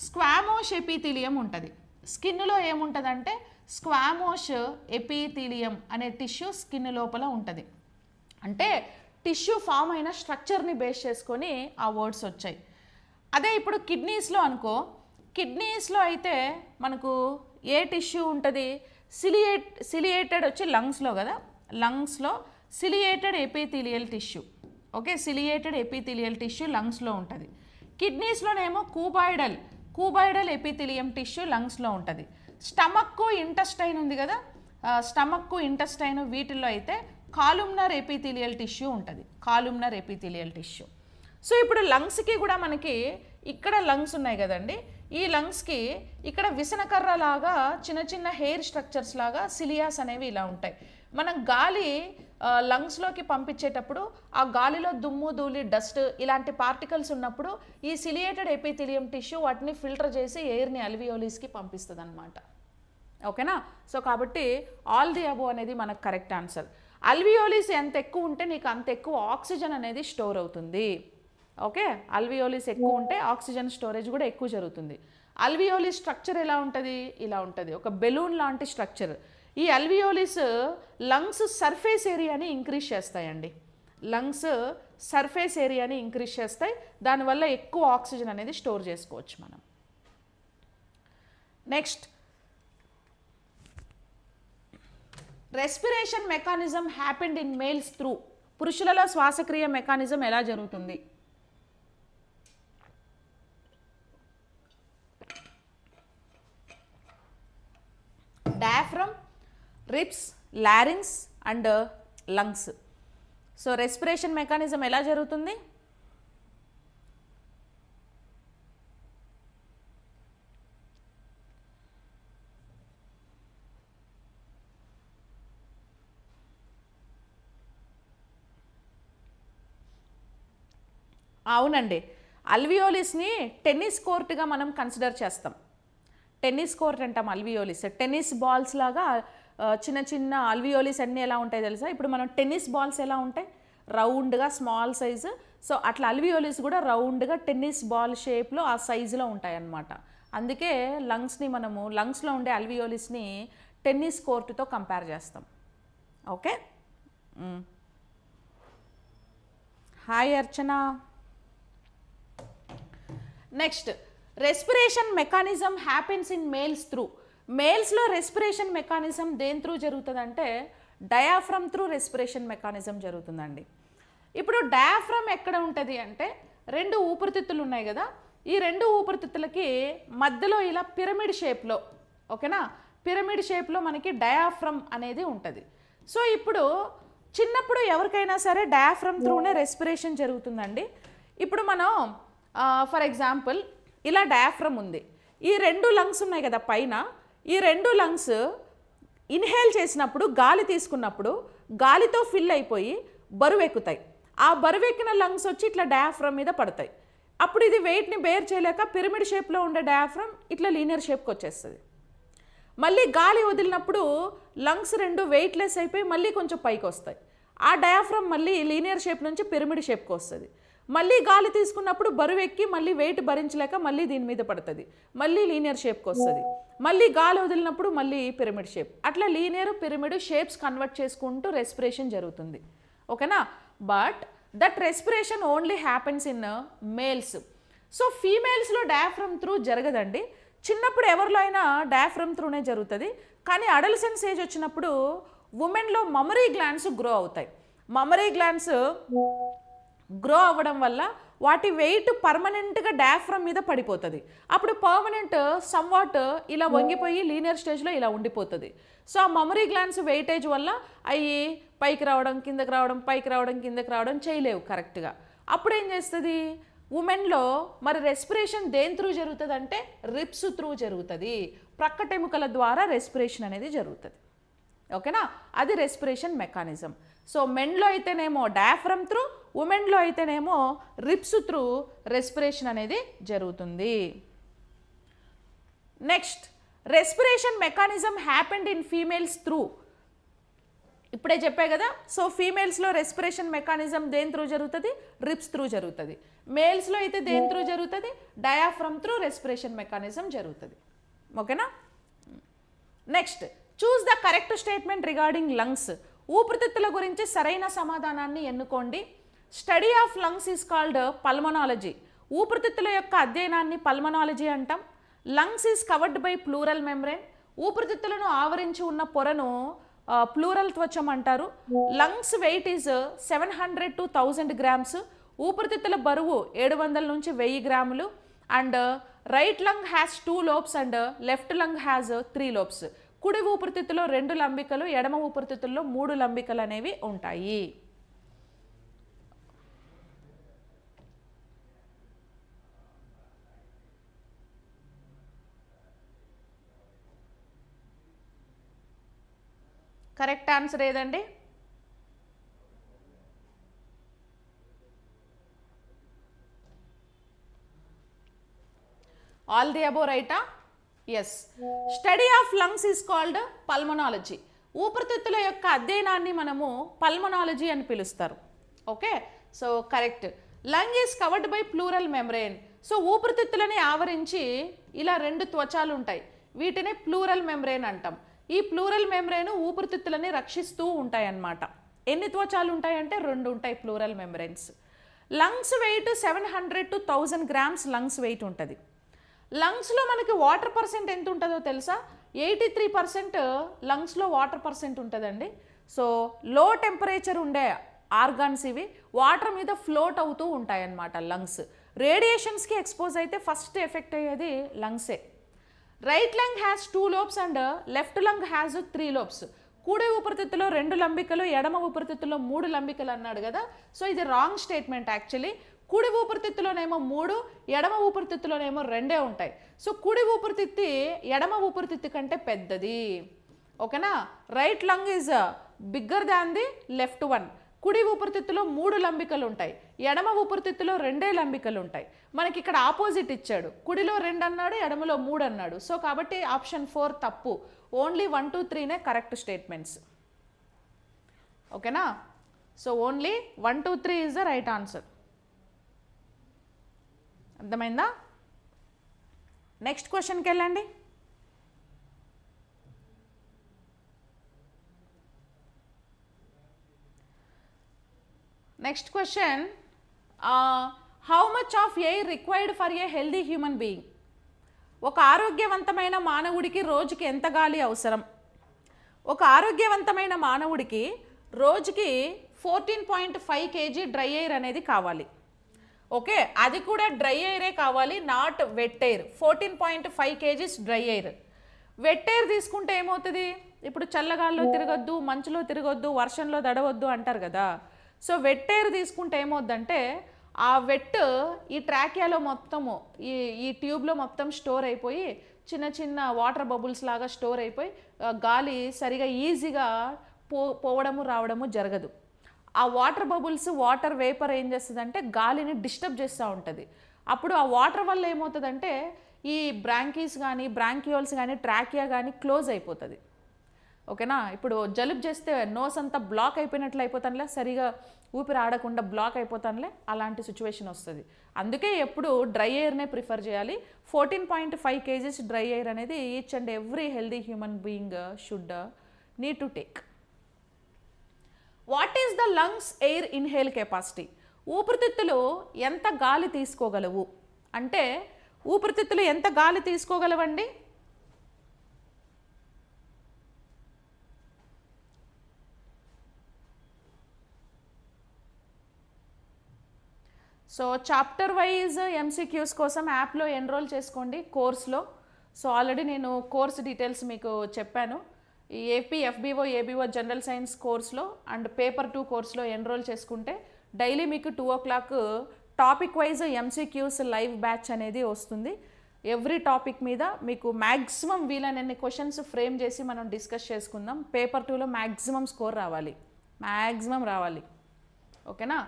స్క్వామోష్ ఎపిథీలియం ఉంటుంది. స్కిన్లో ఏముంటుందంటే స్క్వామోష్ ఎపిథీలియం అనే టిష్యూ స్కిన్ లోపల ఉంటుంది. అంటే టిష్యూ ఫామ్ అయిన స్ట్రక్చర్ని బేస్ చేసుకొని ఆ వర్డ్స్ వచ్చాయి. అదే ఇప్పుడు కిడ్నీస్లో అనుకో, కిడ్నీస్లో అయితే మనకు ఏ టిష్యూ ఉంటుంది? సిలియేటెడ్ వచ్చి లంగ్స్లో కదా, లంగ్స్లో ciliated epithelial tissue. Okay, ciliated epithelial tissue లంగ్స్లో ఉంటుంది. కిడ్నీస్లోనేమో కూబాయిడల్ ఎపిథీలియం టిష్యూ లంగ్స్లో ఉంటుంది. స్టమక్కు ఇంటెస్టైన్ ఉంది కదా, స్టమక్కు ఇంటెస్టైన్ వీటిల్లో అయితే కాలుమ్నర్ ఎపిథీలియల్ టిష్యూ ఉంటుంది, కాలుమ్నర్ ఎపిథీలియల్ టిష్యూ. సో ఇప్పుడు లంగ్స్కి కూడా మనకి ఇక్కడ లంగ్స్ ఉన్నాయి కదండి, ఈ లంగ్స్కి ఇక్కడ విసనకర్ర లాగా చిన్న చిన్న హెయిర్ స్ట్రక్చర్స్ లాగా సిలియాస్ అనేవి ఇలా ఉంటాయి. మనం గాలి లంగ్స్లోకి పంపించేటప్పుడు ఆ గాలిలో దుమ్ము ధూళి డస్ట్ ఇలాంటి పార్టికల్స్ ఉన్నప్పుడు ఈ సిలియేటెడ్ ఎపిథీలియం టిష్యూ వాటిని ఫిల్టర్ చేసి ఎయిర్ని అల్వియోలిస్కి పంపిస్తుంది అనమాట. ఓకేనా, సో కాబట్టి ఆల్ ది అబోవ్ అనేది మనకు కరెక్ట్ ఆన్సర్. అల్వియోలిస్ ఎంత ఎక్కువ ఉంటే నీకు అంత ఎక్కువ ఆక్సిజన్ అనేది స్టోర్ అవుతుంది. ఓకే, అల్వియోలిస్ ఎక్కువ ఉంటే ఆక్సిజన్ స్టోరేజ్ కూడా ఎక్కువ జరుగుతుంది. అల్వియోలిస్ స్ట్రక్చర్ ఎలా ఉంటుంది? ఇలా ఉంటుంది, ఒక బెలూన్ లాంటి స్ట్రక్చర్. ఈ అల్వియోలిస్ లంగ్స్ సర్ఫేస్ ఏరియాని ఇంక్రీజ్ చేస్తాయండి. లంగ్స్ సర్ఫేస్ ఏరియాని ఇంక్రీజ్ చేస్తాయి, దానివల్ల ఎక్కువ ఆక్సిజన్ అనేది స్టోర్ చేసుకోవచ్చు మనం. Next, respiration mechanism happened in males through. పురుషులలో శ్వాసక్రియ మెకానిజం ఎలా జరుగుతుంది? Diaphragm, ribs, లారింగ్స్ and lungs. So respiration mechanism ఎలా జరుగుతుంది? అవునండి, అల్వియోలిస్ని టెన్నిస్ కోర్టుగా మనం కన్సిడర్ చేస్తాం. టెన్నిస్ కోర్ట్ అంటాం అల్వియోలిస్. టెన్నిస్ బాల్స్ లాగా చిన్న చిన్న అల్వియోలిస్ అన్నీ ఎలా ఉంటాయి తెలుసా? ఇప్పుడు మనం టెన్నిస్ బాల్స్ ఎలా ఉంటాయి, రౌండ్గా స్మాల్ సైజు. సో అట్లా అల్వియోలిస్ కూడా రౌండ్గా టెన్నిస్ బాల్ షేప్లో ఆ సైజులో ఉంటాయి అన్నమాట. అందుకే లంగ్స్ని మనము లంగ్స్లో ఉండే అల్వియోలిస్ని టెన్నిస్ కోర్టుతో కంపేర్ చేస్తాం. Okay, hi Archana. Next, respiration mechanism happens in males through. మేల్స్లో రెస్పిరేషన్ మెకానిజం దేని త్రూ జరుగుతుందంటే డయాఫ్రమ్ త్రూ రెస్పిరేషన్ మెకానిజం జరుగుతుందండి. ఇప్పుడు డయాఫ్రమ్ ఎక్కడ ఉంటుంది అంటే రెండు ఊపిరితిత్తులు ఉన్నాయి కదా, ఈ రెండు ఊపిరితిత్తులకి మధ్యలో ఇలా పిరమిడ్ షేప్లో, ఓకేనా, పిరమిడ్ షేప్లో మనకి డయాఫ్రమ్ అనేది ఉంటుంది. సో ఇప్పుడు చిన్నప్పుడు ఎవరికైనా సరే డయాఫ్రమ్ త్రూనే రెస్పిరేషన్ జరుగుతుందండి. ఇప్పుడు మనం ఫర్ ఎగ్జాంపుల్ ఇలా డయాఫ్రమ్ ఉంది, ఈ రెండు లంగ్స్ ఉన్నాయి కదా పైన, ఈ రెండు లంగ్స్ ఇన్హేల్ చేసినప్పుడు గాలి తీసుకున్నప్పుడు గాలితో ఫిల్ అయిపోయి బరువు ఎక్కుతాయి. ఆ బరువు ఎక్కిన లంగ్స్ వచ్చి ఇట్లా డయాఫ్రమ్ మీద పడతాయి. అప్పుడు ఇది వెయిట్ని బేర్ చేయలేక పిరమిడ్ షేప్లో ఉండే డయాఫ్రమ్ ఇట్లా లీనియర్ షేప్కి వచ్చేస్తుంది. మళ్ళీ గాలి వదిలినప్పుడు లంగ్స్ రెండు వెయిట్లెస్ అయిపోయి మళ్ళీ కొంచెం పైకి వస్తాయి. ఆ డయాఫ్రమ్ మళ్ళీ లీనియర్ షేప్ నుంచి పిరమిడ్ షేప్కి వస్తుంది. మళ్ళీ గాలి తీసుకున్నప్పుడు బరువు ఎక్కి మళ్ళీ వెయిట్ భరించలేక మళ్ళీ దీని మీద పడుతుంది, మళ్ళీ లీనియర్ షేప్కి వస్తుంది. మళ్ళీ గాలి వదిలినప్పుడు మళ్ళీ పిరమిడ్ షేప్. అట్లా లీనియర్ పిరమిడ్ షేప్స్ కన్వర్ట్ చేసుకుంటూ రెస్పిరేషన్ జరుగుతుంది. ఓకేనా? But that respiration only happens in males. So ఫీమేల్స్లో డయాఫ్రమ్ త్రూ జరగదండి. చిన్నప్పుడు ఎవరిలో అయినా డయాఫ్రమ్ త్రూనే జరుగుతుంది. కానీ అడల్సెన్స్ ఏజ్ వచ్చినప్పుడు ఉమెన్లో మమరీ గ్లాండ్స్ గ్రో అవుతాయి. మమరీ గ్లాండ్స్ గ్రో అవ్వడం వల్ల వాటి వెయిట్ పర్మనెంట్గా డయాఫ్రమ్ మీద పడిపోతుంది. అప్పుడు పర్మనెంట్ సమ్వాట్ ఇలా వంగిపోయి లీనియర్ స్టేజ్లో ఇలా ఉండిపోతుంది. సో ఆ మమరీ గ్లాండ్స్ వెయిటేజ్ వల్ల అవి పైకి రావడం, కిందకి రావడం, పైకి రావడం, కిందకి రావడం చేయలేవు కరెక్ట్గా. అప్పుడు ఏం చేస్తుంది ఉమెన్లో? మరి రెస్పిరేషన్ దేని త్రూ జరుగుతుంది అంటే రిప్స్ త్రూ జరుగుతుంది. ప్రక్కటెముకల ద్వారా రెస్పిరేషన్ అనేది జరుగుతుంది. ఓకేనా? అది రెస్పిరేషన్ మెకానిజం. సో మెన్లో అయితేనేమో డయాఫ్రమ్ త్రూ, ఉమెన్లో అయితేనేమో రిప్స్ త్రూ రెస్పిరేషన్ అనేది జరుగుతుంది. Next, respiration mechanism happened in females through. ఇప్పుడే చెప్పే కదా. సో ఫీమేల్స్లో రెస్పిరేషన్ మెకానిజం దేని త్రూ జరుగుతుంది? రిప్స్ త్రూ జరుగుతుంది. మేల్స్లో అయితే దేని త్రూ జరుగుతుంది? డయాఫ్రమ్ త్రూ రెస్పిరేషన్ మెకానిజం జరుగుతుంది. ఓకేనా? Next, choose the correct statement regarding lungs. ఊపిరితిత్తుల గురించి సరైన సమాధానాన్ని ఎన్నుకోండి. Study of lungs is called pulmonology. ఊపిరితిత్తుల యొక్క అధ్యయనాన్ని పల్మనాలజీ అంటాం. Lungs is covered by pleural membrane. ఊపిరితిత్తులను ఆవరించి ఉన్న పొరను ప్లూరల్ త్వచం అంటారు. Lungs weight is 700 to 1000 grams. ఊపిరితిత్తుల బరువు 700 నుంచి 1000 గ్రాములు. And right lung has 2 lobes and left lung has 3 lobes. కుడి ఊపిరితిత్తులో 2 లంబికలు, ఎడమ ఊపిరితిత్తుల్లో 3 లంబికలు అనేవి ఉంటాయి. కరెక్ట్ ఆన్సర్ ఏదండి? ఆల్ ది అబోవ్ రైటా? Yes. Study of lungs is called pulmonology. ఊపిరితిత్తుల యొక్క అధ్యయనాన్ని మనము పల్మనాలజీ అని పిలుస్తారు. Okay, so correct. Lung is covered by pleural membrane. So ఊపిరితిత్తులని ఆవరించి ఇలా 2 త్వచాలు ఉంటాయి, వీటిని ప్లూరల్ మెంబ్రేన్ అంటాం. ఈ ప్లూరల్ మెంబ్రేన్ ఊపిరితిత్తులని రక్షిస్తూ ఉంటాయి అన్నమాట. ఎన్ని త్వచాలు ఉంటాయంటే 2 ఉంటాయి pleural membranes. Lungs weight 700 to 1000 grams lungs weight ఉంటుంది. లంగ్స్లో మనకి వాటర్ పర్సెంట్ ఎంత ఉంటుందో తెలుసా? 83% లంగ్స్లో వాటర్ పర్సెంట్ ఉంటుందండి. సో లో టెంపరేచర్ ఉండే ఆర్గాన్స్ ఇవి, వాటర్ మీద ఫ్లోట్ అవుతూ ఉంటాయి అన్నమాట లంగ్స్. రేడియేషన్స్కి ఎక్స్పోజ్ అయితే ఫస్ట్ ఎఫెక్ట్ అయ్యేది లంగ్సే. Right lung has 2 lobes and left lung has 3 lobes. కుడి ఊపిరితిత్తులో 2 లంబికలు, ఎడమ ఊపిరితిత్తులో 3 లంబికలు అన్నాడు కదా. సో ఇది రాంగ్ స్టేట్మెంట్ యాక్చువల్లీ. కుడి ఊపిరితిత్తులోనేమో 3, ఎడమ ఊపిరితిత్తులోనేమో 2 ఉంటాయి. సో కుడి ఊపిరితిత్తి ఎడమ ఊపిరితిత్తి కంటే పెద్దది. ఓకేనా? Right lung is bigger than the left one. కుడి ఊపిరితిత్తులో 3 లంబికలు ఉంటాయి, ఎడమ ఊపిరితిత్తులో 2 లంబికలు ఉంటాయి. మనకి ఇక్కడ ఆపోజిట్ ఇచ్చాడు, కుడిలో 2 అన్నాడు, ఎడమలో 3 అన్నాడు. సో కాబట్టి ఆప్షన్ 4 తప్పు. ఓన్లీ 1, 2, 3నే కరెక్ట్ స్టేట్మెంట్స్. ఓకేనా? So only 1, 2, 3 is the right answer. అర్థమైందా? నెక్స్ట్ క్వశ్చన్కి వెళ్ళండి. Next question, how much of air required for a healthy human being? ఒక ఆరోగ్యవంతమైన మానవుడికి రోజుకి ఎంత గాలి అవసరం? ఒక ఆరోగ్యవంతమైన మానవుడికి రోజుకి 14.5 kg డ్రై ఎయిర్ అనేది కావాలి. ఓకే, అది కూడా డ్రై ఎయిరే కావాలి, not wet air. 14.5 kgs dry air. Wet air తీసుకుంటే ఏమవుతుంది? ఇప్పుడు చల్లగాల్లో తిరగొద్దు, మంచులో తిరగొద్దు, వర్షంలో దడవద్దు అంటారు కదా. సో వెట్ ఎయిర్ తీసుకుంటే ఏమవుద్దంటే ఆ వెట్ ఈ ట్రాకియాలో మొత్తము ఈ ట్యూబ్లో మొత్తం స్టోర్ అయిపోయి చిన్న చిన్న వాటర్ బబుల్స్ లాగా స్టోర్ అయిపోయి గాలి సరిగా ఈజీగా పోవడము రావడము జరగదు. ఆ వాటర్ బబుల్స్, వాటర్ వేపర్ ఏం చేస్తుందంటే గాలిని డిస్టర్బ్ చేస్తూ ఉంటుంది. అప్పుడు ఆ వాటర్ వల్ల ఏమవుతుందంటే ఈ బ్రాంకీస్ కానీ, బ్రాంకియోల్స్ కానీ, ట్రాకియా కానీ క్లోజ్ అయిపోతుంది. ఓకేనా. ఇప్పుడు జలుబు చేస్తే నోస్ అంతా బ్లాక్ అయిపోయినట్లు అయిపోతానులే, సరిగా ఊపిరి ఆడకుండా బ్లాక్ అయిపోతానులే, అలాంటి సిచ్యువేషన్ వస్తుంది. అందుకే ఎప్పుడు డ్రై ఎయిర్నే ప్రిఫర్ చేయాలి. 14.5 kgs డ్రై ఎయిర్ అనేది each and every healthy human being should need to take. What is the lungs air inhale capacity? ఊపిరితిత్తులు ఎంత గాలి తీసుకోగలవు అంటే, ఊపిరితిత్తులు ఎంత గాలి తీసుకోగలవండి? సో చాప్టర్ వైజ్ ఎంసీక్యూస్ కోసం యాప్లో ఎన్రోల్ చేసుకోండి కోర్స్లో. సో ఆల్రెడీ నేను కోర్స్ డీటెయిల్స్ మీకు చెప్పాను. ఈ AP FBO ABO general science కోర్స్లో అండ్ పేపర్ 2 కోర్స్లో ఎన్రోల్ చేసుకుంటే డైలీ మీకు 2 o'clock topic wise MCQs live batch అనేది వస్తుంది. ఎవ్రీ టాపిక్ మీద మీకు మ్యాక్సిమం వీలైనన్ని క్వశ్చన్స్ ఫ్రేమ్ చేసి మనం డిస్కస్ చేసుకుందాం. పేపర్ 2లో మ్యాక్సిమం స్కోర్ రావాలి, మ్యాక్సిమం రావాలి. ఓకేనా.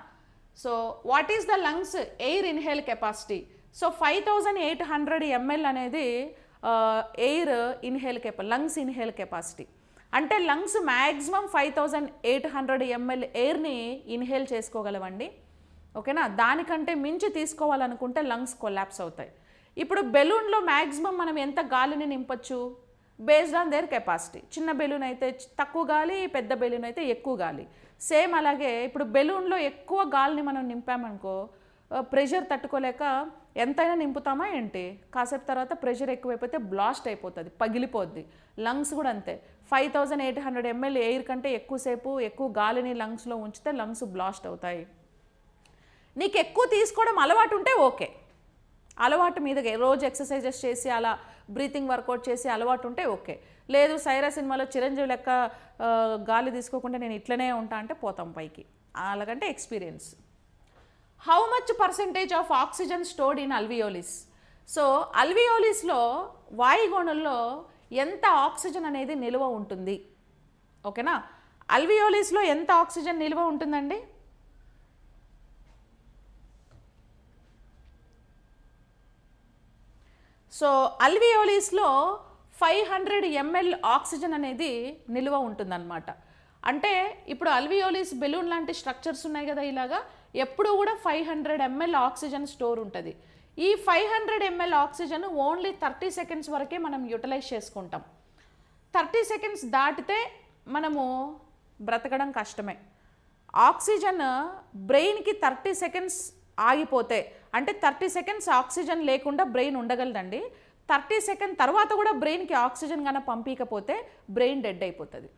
So what is the lungs air inhale capacity? So 5800 ml అనేది air inhale lungs inhale capacity. అంటే లంగ్స్ మ్యాక్సిమం 5800 ml ఎయిర్ని ఇన్హేల్ చేసుకోగలవండి. ఓకేనా. దానికంటే మించి తీసుకోవాలనుకుంటే లంగ్స్ కొలాప్స్ అవుతాయి. ఇప్పుడు బెలూన్లో మ్యాక్సిమం మనం ఎంత గాలిని నింపచ్చు? Based on their capacity. చిన్న బెలూన్ అయితే తక్కువ గాలి, పెద్ద బెలూన్ అయితే ఎక్కువ గాలి. సేమ్ అలాగే ఇప్పుడు బెలూన్లో ఎక్కువ గాలిని మనం నింపామనుకో, ప్రెషర్ తట్టుకోలేక ఎంతైనా నింపుతామా ఏంటి? కాసేపు తర్వాత ప్రెషర్ ఎక్కువైపోతే బ్లాస్ట్ అయిపోతుంది, పగిలిపోద్ది. లంగ్స్ కూడా అంతే. 5800 ml ఎయిర్ కంటే ఎక్కువసేపు ఎక్కువ గాలిని లంగ్స్లో ఉంచితే లంగ్స్ బ్లాస్ట్ అవుతాయి. నీకు ఎక్కువ తీసుకోవడం అలవాటు ఉంటే ఓకే, అలవాటు మీద రోజు ఎక్సర్సైజెస్ చేసి అలా బ్రీతింగ్ వర్కౌట్ చేసి అలవాటు ఉంటే ఓకే. లేదు సైరా సినిమాలో చిరంజీవి లెక్క గాలి తీసుకోకుండా నేను ఇట్లనే ఉంటా అంటే పోతాం పైకి. అలాగంటే experience. How much percentage of oxygen stored in alveolis? So అల్వియోలిస్లో వాయుగోణంలో ఎంత ఆక్సిజన్ అనేది నిల్వ ఉంటుంది? ఓకేనా. అల్వియోలిస్లో ఎంత ఆక్సిజన్ నిల్వ ఉంటుందండి? సో అల్వియోలిస్లో 500 ml ఆక్సిజన్ అనేది నిల్వ ఉంటుందన్నమాట. అంటే ఇప్పుడు అల్వియోలిస్ బెలూన్ లాంటి స్ట్రక్చర్స్ ఉన్నాయి కదా, ఇలాగా ఎప్పుడు కూడా 500 ml ఆక్సిజన్ స్టోర్ ఉంటుంది. ఈ 500 ml ఆక్సిజన్ ఓన్లీ 30 seconds వరకే మనం యూటిలైజ్ చేసుకుంటాం. 30 seconds దాటితే మనము బ్రతకడం కష్టమే. ఆక్సిజన్ బ్రెయిన్కి 30 seconds ఆగిపోతే, అంటే 30 seconds ఆక్సిజన్ లేకుండా బ్రెయిన్ ఉండగలదండి. 30 seconds తర్వాత కూడా బ్రెయిన్కి ఆక్సిజన్ కన్నా పంపించకపోతే బ్రెయిన్ డెడ్ అయిపోతుంది.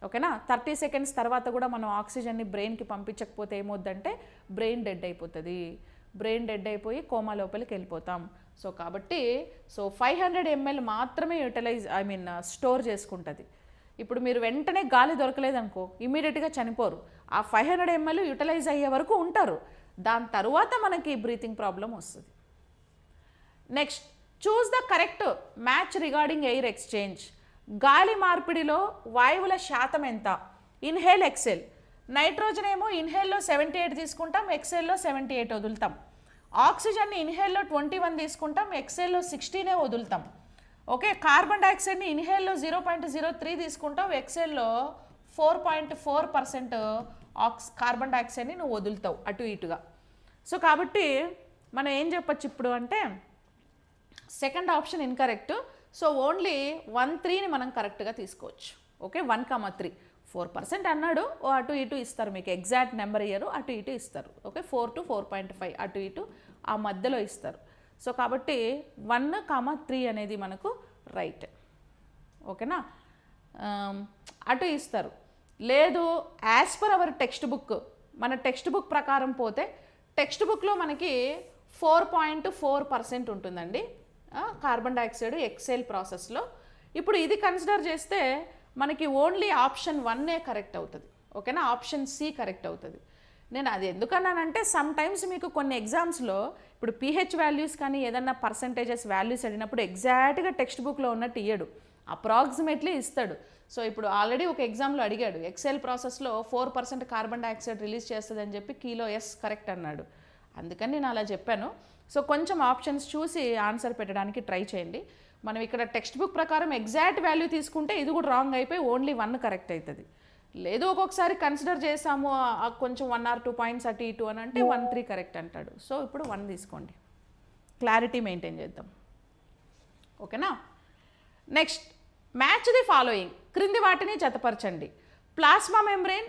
ఓకేనా. 30 seconds తర్వాత కూడా మనం ఆక్సిజన్ని బ్రెయిన్కి పంపించకపోతే ఏమవుద్దంటే బ్రెయిన్ డెడ్ అయిపోతుంది. బ్రెయిన్ డెడ్ అయిపోయి కోమా లోపలికి వెళ్ళిపోతాం. సో కాబట్టి 500 ml మాత్రమే స్టోర్ చేసుకుంటుంది. ఇప్పుడు మీరు వెంటనే గాలి దొరకలేదనుకో ఇమీడియట్గా చనిపోరు. ఆ 500 ml యూటిలైజ్ అయ్యే వరకు ఉంటారు. దాని తర్వాత మనకి బ్రీతింగ్ ప్రాబ్లం వస్తుంది. Next, choose the correct match regarding air exchange. గాలి మార్పిడిలో వాయువుల శాతం ఎంత? Inhale exhale. నైట్రోజన్ ఏమో ఇన్హేల్లో 78 తీసుకుంటాం, ఎక్సెల్లో 78 వదులుతాం. ఆక్సిజన్ని ఇన్హేల్లో 21 తీసుకుంటాం, ఎక్సెల్లో 16 వదులుతాం. ఓకే. కార్బన్ డైఆక్సైడ్ని ఇన్హేల్లో 0.03 తీసుకుంటాం, ఎక్సెల్లో 4.4% కార్బన్ డైఆక్సైడ్ని నువ్వు వదులుతావు అటు ఇటుగా. సో కాబట్టి మనం ఏం చెప్పచ్చు ఇప్పుడు అంటే second option incorrect. So only 1.3ని మనం కరెక్ట్గా తీసుకోవచ్చు. ఓకే. 1,3 4% అన్నాడు, అటు ఇటు ఇస్తారు, మీకు ఎగ్జాక్ట్ నెంబర్ ఇయ్యరు, అటు ఇటు ఇస్తారు. ఓకే. 4 to 4.5 అటు ఇటు ఆ మధ్యలో ఇస్తారు. సో కాబట్టి 1,3 అనేది మనకు రైట్. ఓకేనా. అటు ఇస్తారు. లేదు as per hour text book, మన టెక్స్ట్ బుక్ ప్రకారం పోతే టెక్స్ట్ బుక్లో మనకి 4.4% ఉంటుందండి కార్బన్ డైఆక్సైడ్ ఎక్సెల్ ప్రాసెస్లో. ఇప్పుడు ఇది కన్సిడర్ చేస్తే మనకి ఓన్లీ ఆప్షన్ 1 కరెక్ట్ అవుతుంది. ఓకేనా. ఆప్షన్ సి కరెక్ట్ అవుతుంది. నేను అది ఎందుకన్నానంటే సమ్ టైమ్స్ మీకు కొన్ని ఎగ్జామ్స్లో ఇప్పుడు pH వాల్యూస్ కానీ ఏదన్నా పర్సంటేజెస్ వాల్యూస్ అడిగినప్పుడు ఎగ్జాక్ట్గా టెక్స్ట్ బుక్లో ఉన్నట్టు ఇయ్యడు, అప్రాక్సిమేట్లీ ఇస్తాడు. సో ఇప్పుడు ఆల్రెడీ ఒక ఎగ్జామ్లో అడిగాడు, ఎక్సెల్ ప్రాసెస్లో 4% కార్బన్ డైఆక్సైడ్ రిలీజ్ చేస్తుంది అని చెప్పి కీలో ఎస్ కరెక్ట్ అన్నాడు. అందుకని నేను అలా చెప్పాను. సో కొంచెం ఆప్షన్స్ చూసి ఆన్సర్ పెట్టడానికి ట్రై చేయండి. మనం ఇక్కడ టెక్స్ట్ బుక్ ప్రకారం ఎగ్జాక్ట్ వాల్యూ తీసుకుంటే ఇది కూడా రాంగ్ అయిపోయి ఓన్లీ 1 కరెక్ట్ అవుతుంది. లేదు ఒక్కొక్కసారి కన్సిడర్ చేసాము కొంచెం 1 or 2 పాయింట్స్ అటు ఇటు అని అంటే 1, 3 కరెక్ట్ అంటాడు. సో ఇప్పుడు 1 తీసుకోండి, క్లారిటీ మెయింటైన్ చేద్దాం. ఓకేనా. నెక్స్ట్, మ్యాచ్ ది ఫాలోయింగ్, క్రింది వాటిని జతపరచండి. Plasma membrane,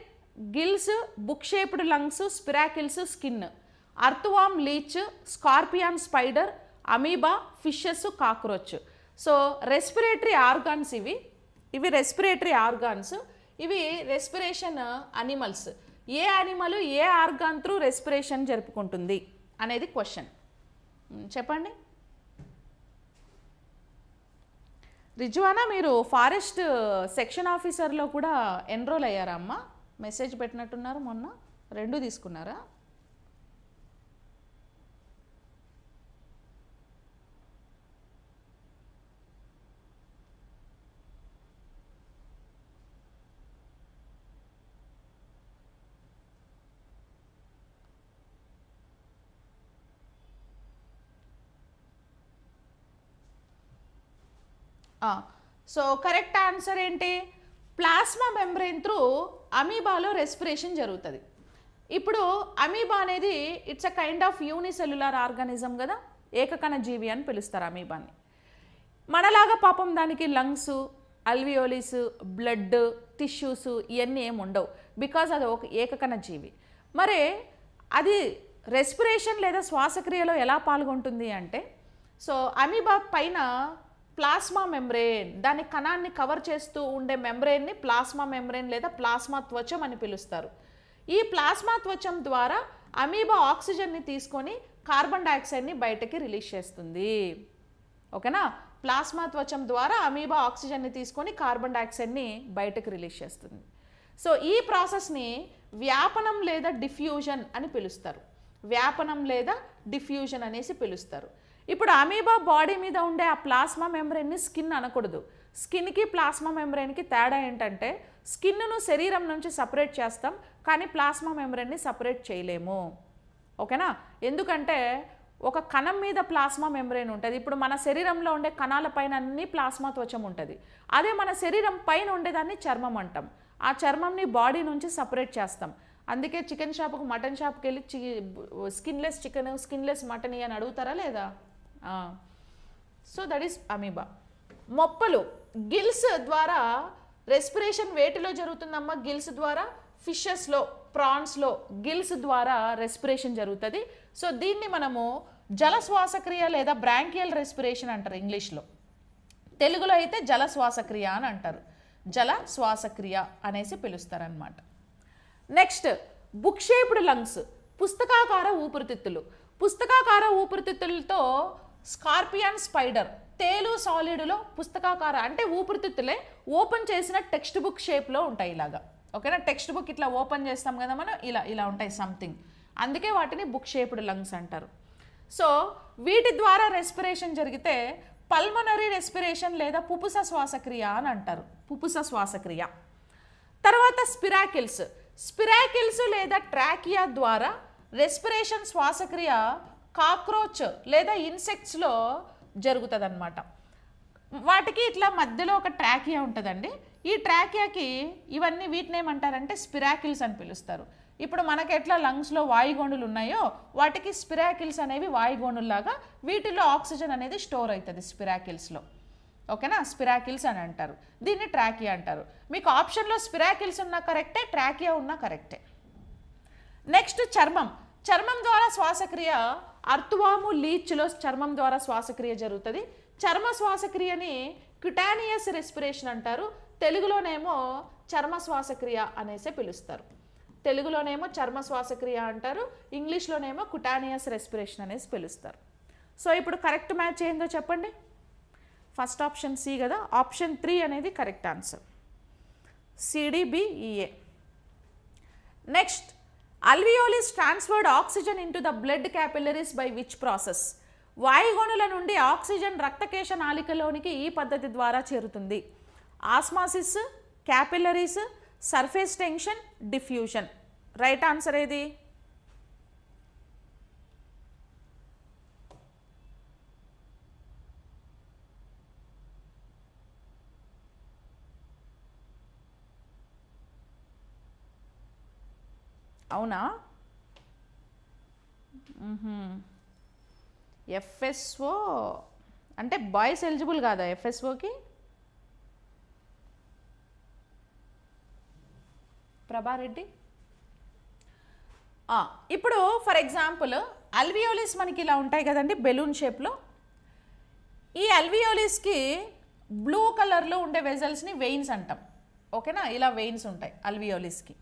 gills, book shaped lungs, spiracles, skin, earthworm, leech, scorpion, spider, amoeba, fishes, cockroach. So respiratory organs ఇవి రెస్పిరేటరీ ఆర్గాన్స్, ఇవి రెస్పిరేషన్ అనిమల్స్. ఏ అనిమల్ ఏ ఆర్గాన్ త్రూ రెస్పిరేషన్ జరుపుకుంటుంది అనేది క్వశ్చన్. చెప్పండి. రిజ్వానా, మీరు ఫారెస్ట్ సెక్షన్ ఆఫీసర్లో కూడా ఎన్రోల్ అయ్యారా అమ్మా? మెసేజ్ పెట్టినట్టున్నారు మొన్న, 2 తీసుకున్నారా? సో కరెక్ట్ ఆన్సర్ ఏంటి? ప్లాస్మా మెంబ్రెయిన్ త్రూ అమీబాలో రెస్పిరేషన్ జరుగుతుంది. ఇప్పుడు అమీబా అనేది it's a kind of unicellular organism కదా, ఏకకణ జీవి అని పిలుస్తారు అమీబాని. మనలాగా పాపం దానికి లంగ్స్, అల్వియోలిస్, బ్లడ్, టిష్యూస్ ఇవన్నీ ఏమి ఉండవు, బికాజ్ అది ఒక ఏకకణ జీవి. మరి అది రెస్పిరేషన్ లేదా శ్వాసక్రియలో ఎలా పాల్గొంటుంది అంటే, సో అమీబా పైన ప్లాస్మా మెంబ్రెయిన్, దాని కణాన్ని కవర్ చేస్తూ ఉండే మెంబ్రెయిన్ని ప్లాస్మా మెంబ్రెయిన్ లేదా ప్లాస్మా త్వచం అని పిలుస్తారు. ఈ ప్లాస్మా త్వచం ద్వారా అమీబా ఆక్సిజన్ని తీసుకొని కార్బన్ డైఆక్సైడ్ని బయటకి రిలీజ్ చేస్తుంది. ఓకేనా. ప్లాస్మా త్వచం ద్వారా అమీబా ఆక్సిజన్ని తీసుకొని కార్బన్ డైఆక్సైడ్ని బయటకు రిలీజ్ చేస్తుంది. సో ఈ ప్రాసెస్ని వ్యాపనం లేదా డిఫ్యూజన్ అని పిలుస్తారు. వ్యాపనం లేదా డిఫ్యూజన్ అనేసి పిలుస్తారు. ఇప్పుడు అమీబా బాడీ మీద ఉండే ఆ ప్లాస్మా మెంబ్రెయిన్ని స్కిన్ అనకూడదు. స్కిన్కి ప్లాస్మా మెంబ్రెయిన్కి తేడా ఏంటంటే, స్కిన్ను శరీరం నుంచి సపరేట్ చేస్తాం, కానీ ప్లాస్మా మెంబ్రెయిన్ని సపరేట్ చేయలేము. ఓకేనా. ఎందుకంటే ఒక కణం మీద ప్లాస్మా మెంబ్రెయిన్ ఉంటుంది. ఇప్పుడు మన శరీరంలో ఉండే కణాల పైన అన్ని ప్లాస్మా త్వచం ఉంటుంది. అదే మన శరీరం పైన ఉండేదాన్ని చర్మం అంటాం. ఆ చర్మంని బాడీ నుంచి సపరేట్ చేస్తాం. అందుకే చికెన్ షాప్కు, మటన్ షాప్కి వెళ్ళి స్కిన్లెస్ చికెన్, స్కిన్లెస్ మటన్ అని అడుగుతారా లేదా? So that is amoeba. మొప్పలు, గిల్స్ ద్వారా రెస్పిరేషన్ వేటిలో జరుగుతుందమ్మా? గిల్స్ ద్వారా. ఫిషెస్లో, ప్రాన్స్లో గిల్స్ ద్వారా రెస్పిరేషన్ జరుగుతుంది. సో దీన్ని మనము జల శ్వాసక్రియ లేదా బ్రాంకియల్ రెస్పిరేషన్ అంటారు ఇంగ్లీష్లో. తెలుగులో అయితే జల శ్వాసక్రియ అని అంటారు. జల శ్వాసక్రియ అనేసి పిలుస్తారనమాట. నెక్స్ట్, బుక్ షేప్డ్ లంగ్స్, పుస్తకాకార ఊపిరితిత్తులు. పుస్తకాకార ఊపిరితిత్తులతో స్కార్పియన్, స్పైడర్, తేలు సాలిడ్లో పుస్తకాకార అంటే ఊపిరితిత్తులే ఓపెన్ చేసిన టెక్స్ట్ బుక్ షేప్లో ఉంటాయి ఇలాగా. ఓకేనా. టెక్స్ట్ బుక్ ఇట్లా ఓపెన్ చేస్తాం కదా మనం, ఇలా ఉంటాయి సంథింగ్. అందుకే వాటిని బుక్ షేప్డ్ లంగ్స్ అంటారు. సో వీటి ద్వారా రెస్పిరేషన్ జరిగితే పల్మనరీ రెస్పిరేషన్ లేదా పుపుస శ్వాసక్రియ అని అంటారు. పుపుస శ్వాసక్రియ. తర్వాత స్పిరాకిల్స్. స్పిరాకిల్స్ లేదా ట్రాకియా ద్వారా రెస్పిరేషన్ శ్వాసక్రియ కాక్రోచ్ లేదా ఇన్సెక్ట్స్లో జరుగుతుంది అన్నమాట. వాటికి ఇట్లా మధ్యలో ఒక ట్రాకియా ఉంటుందండి. ఈ ట్రాకియాకి ఇవన్నీ వీటిని ఏమంటారంటే స్పిరాకిల్స్ అని పిలుస్తారు. ఇప్పుడు మనకి ఎట్లా లంగ్స్లో వాయుగోణులు ఉన్నాయో వాటికి స్పిరాకిల్స్ అనేవి వాయుగోణుల్లాగా, వీటిలో ఆక్సిజన్ అనేది స్టోర్ అవుతుంది స్పిరాకిల్స్లో. ఓకేనా. స్పిరాకిల్స్ అని అంటారు. దీన్ని ట్రాకియా అంటారు. మీకు ఆప్షన్లో స్పిరాకిల్స్ ఉన్నా కరెక్టే, ట్రాకియా ఉన్నా కరెక్టే. నెక్స్ట్, చర్మం. చర్మం ద్వారా శ్వాసక్రియ అర్త్వాము, లీచ్లో చర్మం ద్వారా శ్వాసక్రియ జరుగుతుంది. చర్మ శ్వాసక్రియని క్యుటానియస్ రెస్పిరేషన్ అంటారు. తెలుగులోనేమో చర్మ శ్వాసక్రియ అనేసి పిలుస్తారు. తెలుగులోనేమో చర్మ శ్వాసక్రియ అంటారు, ఇంగ్లీష్లోనేమో క్యుటానియస్ రెస్పిరేషన్ అనేసి పిలుస్తారు. సో ఇప్పుడు కరెక్ట్ మ్యాచ్ ఏందో చెప్పండి. ఫస్ట్ ఆప్షన్ సి కదా, ఆప్షన్ 3 అనేది correct answer. CDBEA. Next, alveolus transferred oxygen into the blood capillaries by which process? వాయుగోణుల నుండి ఆక్సిజన్ రక్తకేశ నాళికలోనికి ఈ పద్ధతి ద్వారా చేరుతుంది. Osmosis, capillaries, surface tension, diffusion. Right answer ఏది? అవునా? ఎఫ్ఎస్ఓ అంటే బాయ్స్ ఎలిజిబుల్ కాదా ఎఫ్ఎస్ఓకి? ప్రభారెడ్డి ఇప్పుడు ఫర్ ఎగ్జాంపుల్ అల్వియోలిస్ మనకి ఇలా ఉంటాయి కదండి బెలూన్ షేప్లో. ఈ అల్వియోలిస్కి బ్లూ కలర్లో ఉండే వెజల్స్ని వెయిన్స్ అంటాం. ఓకేనా? ఇలా వెయిన్స్ ఉంటాయి అల్వియోలిస్కి.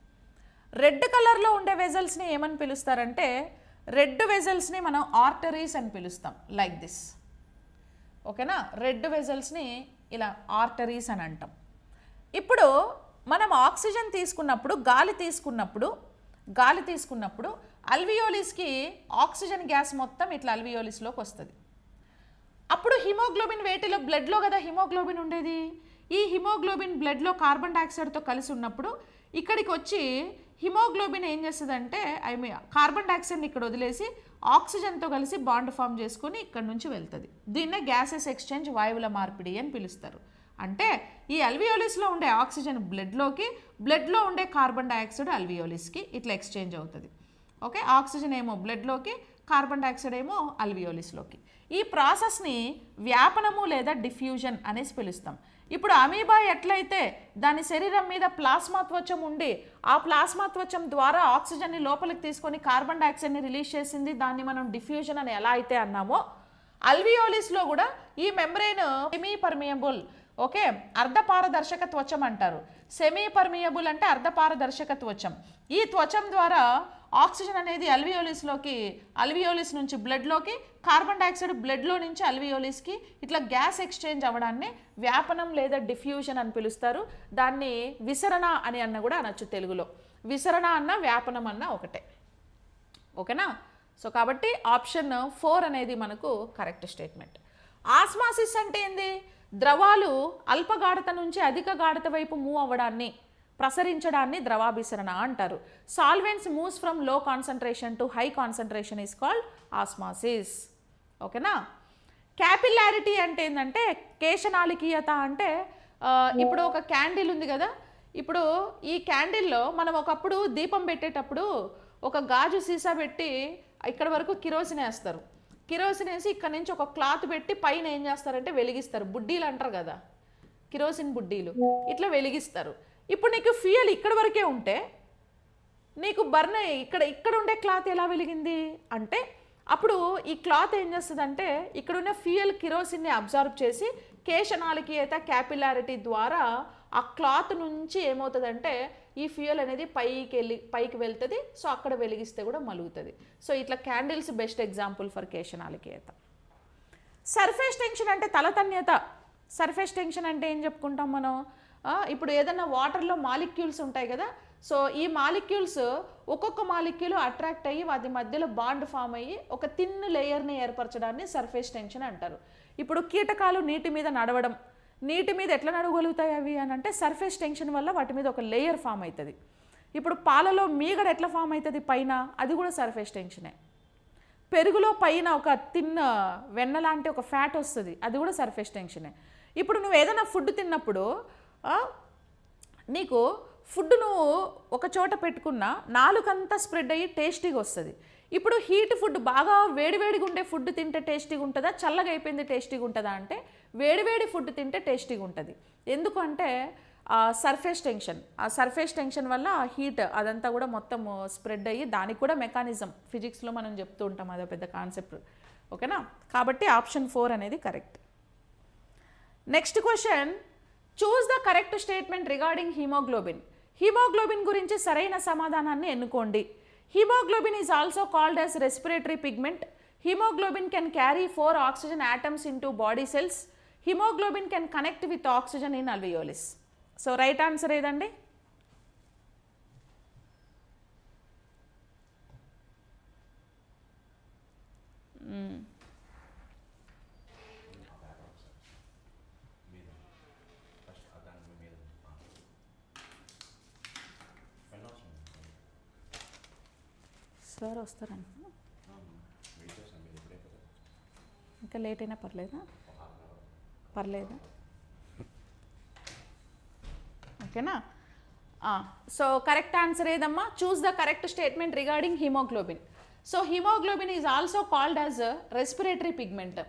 రెడ్ కలర్లో ఉండే వెజల్స్ని ఏమని పిలుస్తారంటే రెడ్ వెజల్స్ని మనం ఆర్టరీస్ అని పిలుస్తాం, లైక్ దిస్. ఓకేనా? రెడ్ వెజల్స్ని ఇలా ఆర్టరీస్ అని అంటాం. ఇప్పుడు మనం ఆక్సిజన్ తీసుకున్నప్పుడు గాలి తీసుకున్నప్పుడు అల్వియోలిస్కి ఆక్సిజన్ గ్యాస్ మొత్తం ఇట్లా అల్వియోలిస్లోకి వస్తుంది. అప్పుడు హిమోగ్లోబిన్ వేటిలో బ్లడ్లో కదా హిమోగ్లోబిన్ ఉండేది. ఈ హిమోగ్లోబిన్ బ్లడ్లో కార్బన్ డైఆక్సైడ్తో కలిసి ఉన్నప్పుడు ఇక్కడికి వచ్చి హిమోగ్లోబిన్ ఏం చేస్తుందంటే కార్బన్ డైఆక్సైడ్ని ఇక్కడ వదిలేసి ఆక్సిజన్తో కలిసి బాండ్ ఫామ్ చేసుకొని ఇక్కడ నుంచి వెళ్తుంది. దీన్నే గ్యాసెస్ ఎక్స్చేంజ్, వాయువుల మార్పిడి అని పిలుస్తారు. అంటే ఈ అల్వియోలిస్లో ఉండే ఆక్సిజన్ బ్లడ్లో ఉండే కార్బన్ డైఆక్సైడ్ అల్వియోలిస్కి ఇట్లా ఎక్స్చేంజ్ అవుతుంది. ఓకే, ఆక్సిజన్ ఏమో బ్లడ్లోకి, కార్బన్ డైఆక్సైడ్ ఏమో అల్వియోలిస్లోకి. ఈ ప్రాసెస్ని వ్యాపనము లేదా డిఫ్యూజన్ అనేసి పిలుస్తాం. ఇప్పుడు అమీబా ఎట్లయితే దాని శరీరం మీద ప్లాస్మా త్వచం ఉండి ఆ ప్లాస్మా త్వచం ద్వారా ఆక్సిజన్ని లోపలికి తీసుకొని కార్బన్ డైఆక్సైడ్ని రిలీజ్ చేసింది, దాన్ని మనం డిఫ్యూజన్ అని ఎలా అయితే అన్నామో, అల్వియోలిస్లో కూడా ఈ మెంబ్రెయిన్ సెమీ పర్మియబుల్, ఓకే, అర్ధపారదర్శక త్వచం అంటారు. సెమీ పర్మియబుల్ అంటే అర్ధపారదర్శక త్వచం. ఈ త్వచం ద్వారా ఆక్సిజన్ అనేది అల్వియోలిస్ నుంచి బ్లడ్లోకి, కార్బన్ డైఆక్సైడ్ బ్లడ్లో నుంచి అల్వియోలిస్కి ఇట్లా గ్యాస్ ఎక్స్చేంజ్ అవ్వడాన్ని వ్యాపనం లేదా డిఫ్యూజన్ అని పిలుస్తారు. దాన్ని విసరణ అని అన్న కూడా అనొచ్చు తెలుగులో. విసరణ అన్న వ్యాపనం అన్న ఒకటే. ఓకేనా? సో కాబట్టి ఆప్షన్ 4 అనేది మనకు కరెక్ట్ స్టేట్మెంట్. ఆస్మాసిస్ అంటే ఏంది? ద్రవాలు అల్ప గాఢత నుంచి అధిక గాఢత వైపు మూవ్ అవ్వడాన్ని, ప్రసరించడాన్ని ద్రవాభిసరణ అంటారు. సాల్వెంట్స్ మూవ్స్ ఫ్రమ్ లో concentration to high concentration is called osmosis. ఓకేనా? క్యాపిలారిటీ అంటే ఏంటంటే కేశనాళికీయత అంటే ఇప్పుడు ఒక క్యాండిల్ ఉంది కదా, ఇప్పుడు ఈ క్యాండిల్లో మనం ఒకప్పుడు దీపం పెట్టేటప్పుడు ఒక గాజు సీసా పెట్టి ఇక్కడ వరకు కిరోసిన్ వేస్తారు. కిరోసిన్ వేసి ఇక్కడ నుంచి ఒక క్లాత్ పెట్టి పైన ఏం చేస్తారంటే వెలిగిస్తారు. బుడ్డీలు అంటారు కదా, కిరోసిన్ బుడ్డీలు, ఇట్లా వెలిగిస్తారు. ఇప్పుడు నీకు ఫ్యూయల్ ఇక్కడ వరకే ఉంటే నీకు బర్న్ ఇక్కడ ఉండే క్లాత్ ఎలా వెలిగింది అంటే, అప్పుడు ఈ క్లాత్ ఏం చేస్తుందంటే ఇక్కడ ఉన్న ఫ్యూయల్ కిరోసిన్ని అబ్జర్వ్ చేసి కేశనాళికీయత క్యాపిలారిటీ ద్వారా ఆ క్లాత్ నుంచి ఏమవుతుందంటే ఈ ఫ్యూయల్ అనేది పైకి వెళ్తుంది. సో అక్కడ వెలిగిస్తే కూడా మలుగుతుంది. సో ఇట్లా క్యాండిల్స్ బెస్ట్ ఎగ్జాంపుల్ ఫర్ కేశనాళికీయత. సర్ఫేస్ టెన్షన్ అంటే తలతన్యత. సర్ఫేస్ టెన్షన్ అంటే ఏం చెప్పుకుంటాం మనం? ఇప్పుడు ఏదైనా వాటర్లో మాలిక్యూల్స్ ఉంటాయి కదా, సో ఈ మాలిక్యూల్స్ ఒక్కొక్క మాలిక్యూల్ అట్రాక్ట్ అయ్యి వాటి మధ్యలో బాండ్ ఫామ్ అయ్యి ఒక థిన్ లేయర్ని ఏర్పరచడాన్ని సర్ఫేస్ టెన్షన్ అంటారు. ఇప్పుడు కీటకాలు నీటి మీద నడవడం, నీటి మీద ఎట్లా నడవగలుగుతాయి అవి అని అంటే సర్ఫేస్ టెన్షన్ వల్ల వాటి మీద ఒక లేయర్ ఫామ్ అవుతుంది. ఇప్పుడు పాలలో మీగడ ఎట్లా ఫామ్ అవుతుంది పైన, అది కూడా సర్ఫేస్ టెన్షనే. పెరుగులో పైన ఒక థిన్ వెన్న లాంటి ఒక ఫ్యాట్ వస్తుంది, అది కూడా సర్ఫేస్ టెన్షనే. ఇప్పుడు నువ్వు ఏదైనా ఫుడ్ తిన్నప్పుడు నీకు ఫుడ్ నువ్వు ఒక చోట పెట్టుకున్నా నాలుకంతా స్ప్రెడ్ అయ్యి టేస్టీగా వస్తుంది. ఇప్పుడు హీట్ ఫుడ్ బాగా వేడివేడిగా ఉండే ఫుడ్ తింటే టేస్టీగా ఉంటుందా, చల్లగా అయిపోయింది టేస్టీగా ఉంటుందా అంటే వేడివేడి ఫుడ్ తింటే టేస్టీగా ఉంటుంది. ఎందుకంటే సర్ఫేస్ టెన్షన్, ఆ సర్ఫేస్ టెన్షన్ వల్ల హీట్ అదంతా కూడా మొత్తం స్ప్రెడ్ అయ్యి, దానికి కూడా మెకానిజం ఫిజిక్స్లో మనం చెప్తూ ఉంటాం, అదో పెద్ద కాన్సెప్ట్. ఓకేనా? కాబట్టి ఆప్షన్ 4 అనేది correct. Next question, choose the correct statement regarding haemoglobin. Haemoglobin గురించి సరైన సమాధానాన్ని ఎన్నుకోండి. Haemoglobin is also called as respiratory pigment. Haemoglobin can carry 4 oxygen atoms in to body cells. Haemoglobin can connect with oxygen in alveolis. So right answer ఏదండి? Sir వస్తారండి, ఇంకా late అయినా పర్లేదా? పర్లేదా? ఓకేనా? సో కరెక్ట్ ఆన్సర్ ఏదమ్మా? Choose the correct statement regarding haemoglobin. So haemoglobin is also called as respiratory pigment.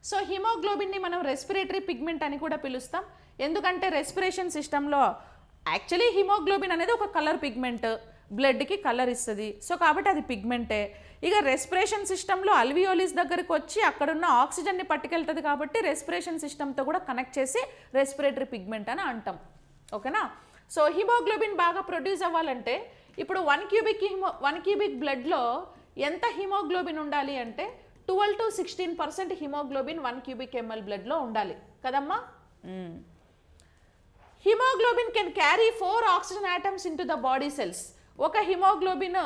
So హిమోగ్లోబిన్ని మనం రెస్పిరేటరీ పిగ్మెంట్ అని కూడా పిలుస్తాం. ఎందుకంటే రెస్పిరేషన్ సిస్టంలో యాక్చువల్లీ హిమోగ్లోబిన్ అనేది ఒక కలర్ పిగ్మెంట్, బ్లడ్కి కలర్ ఇస్తుంది. సో కాబట్టి అది పిగ్మెంటే. ఇక రెస్పిరేషన్ సిస్టంలో అల్వియోలిస్ దగ్గరికి వచ్చి అక్కడున్న ఆక్సిజన్ని పట్టుకెళ్తుంది కాబట్టి రెస్పిరేషన్ సిస్టంతో కూడా కనెక్ట్ చేసి రెస్పిరేటరీ పిగ్మెంట్ అని అంటాం. ఓకేనా? సో హిమోగ్లోబిన్ బాగా ప్రొడ్యూస్ అవ్వాలంటే ఇప్పుడు 1 క్యూబిక్ బ్లడ్లో ఎంత హిమోగ్లోబిన్ ఉండాలి అంటే 12 to 16% హిమోగ్లోబిన్ 1 క్యూబిక్ ml బ్లడ్లో ఉండాలి కదమ్మా. Haemoglobin can carry 4 oxygen atoms into the body cells. ఒక హిమోగ్లోబిన్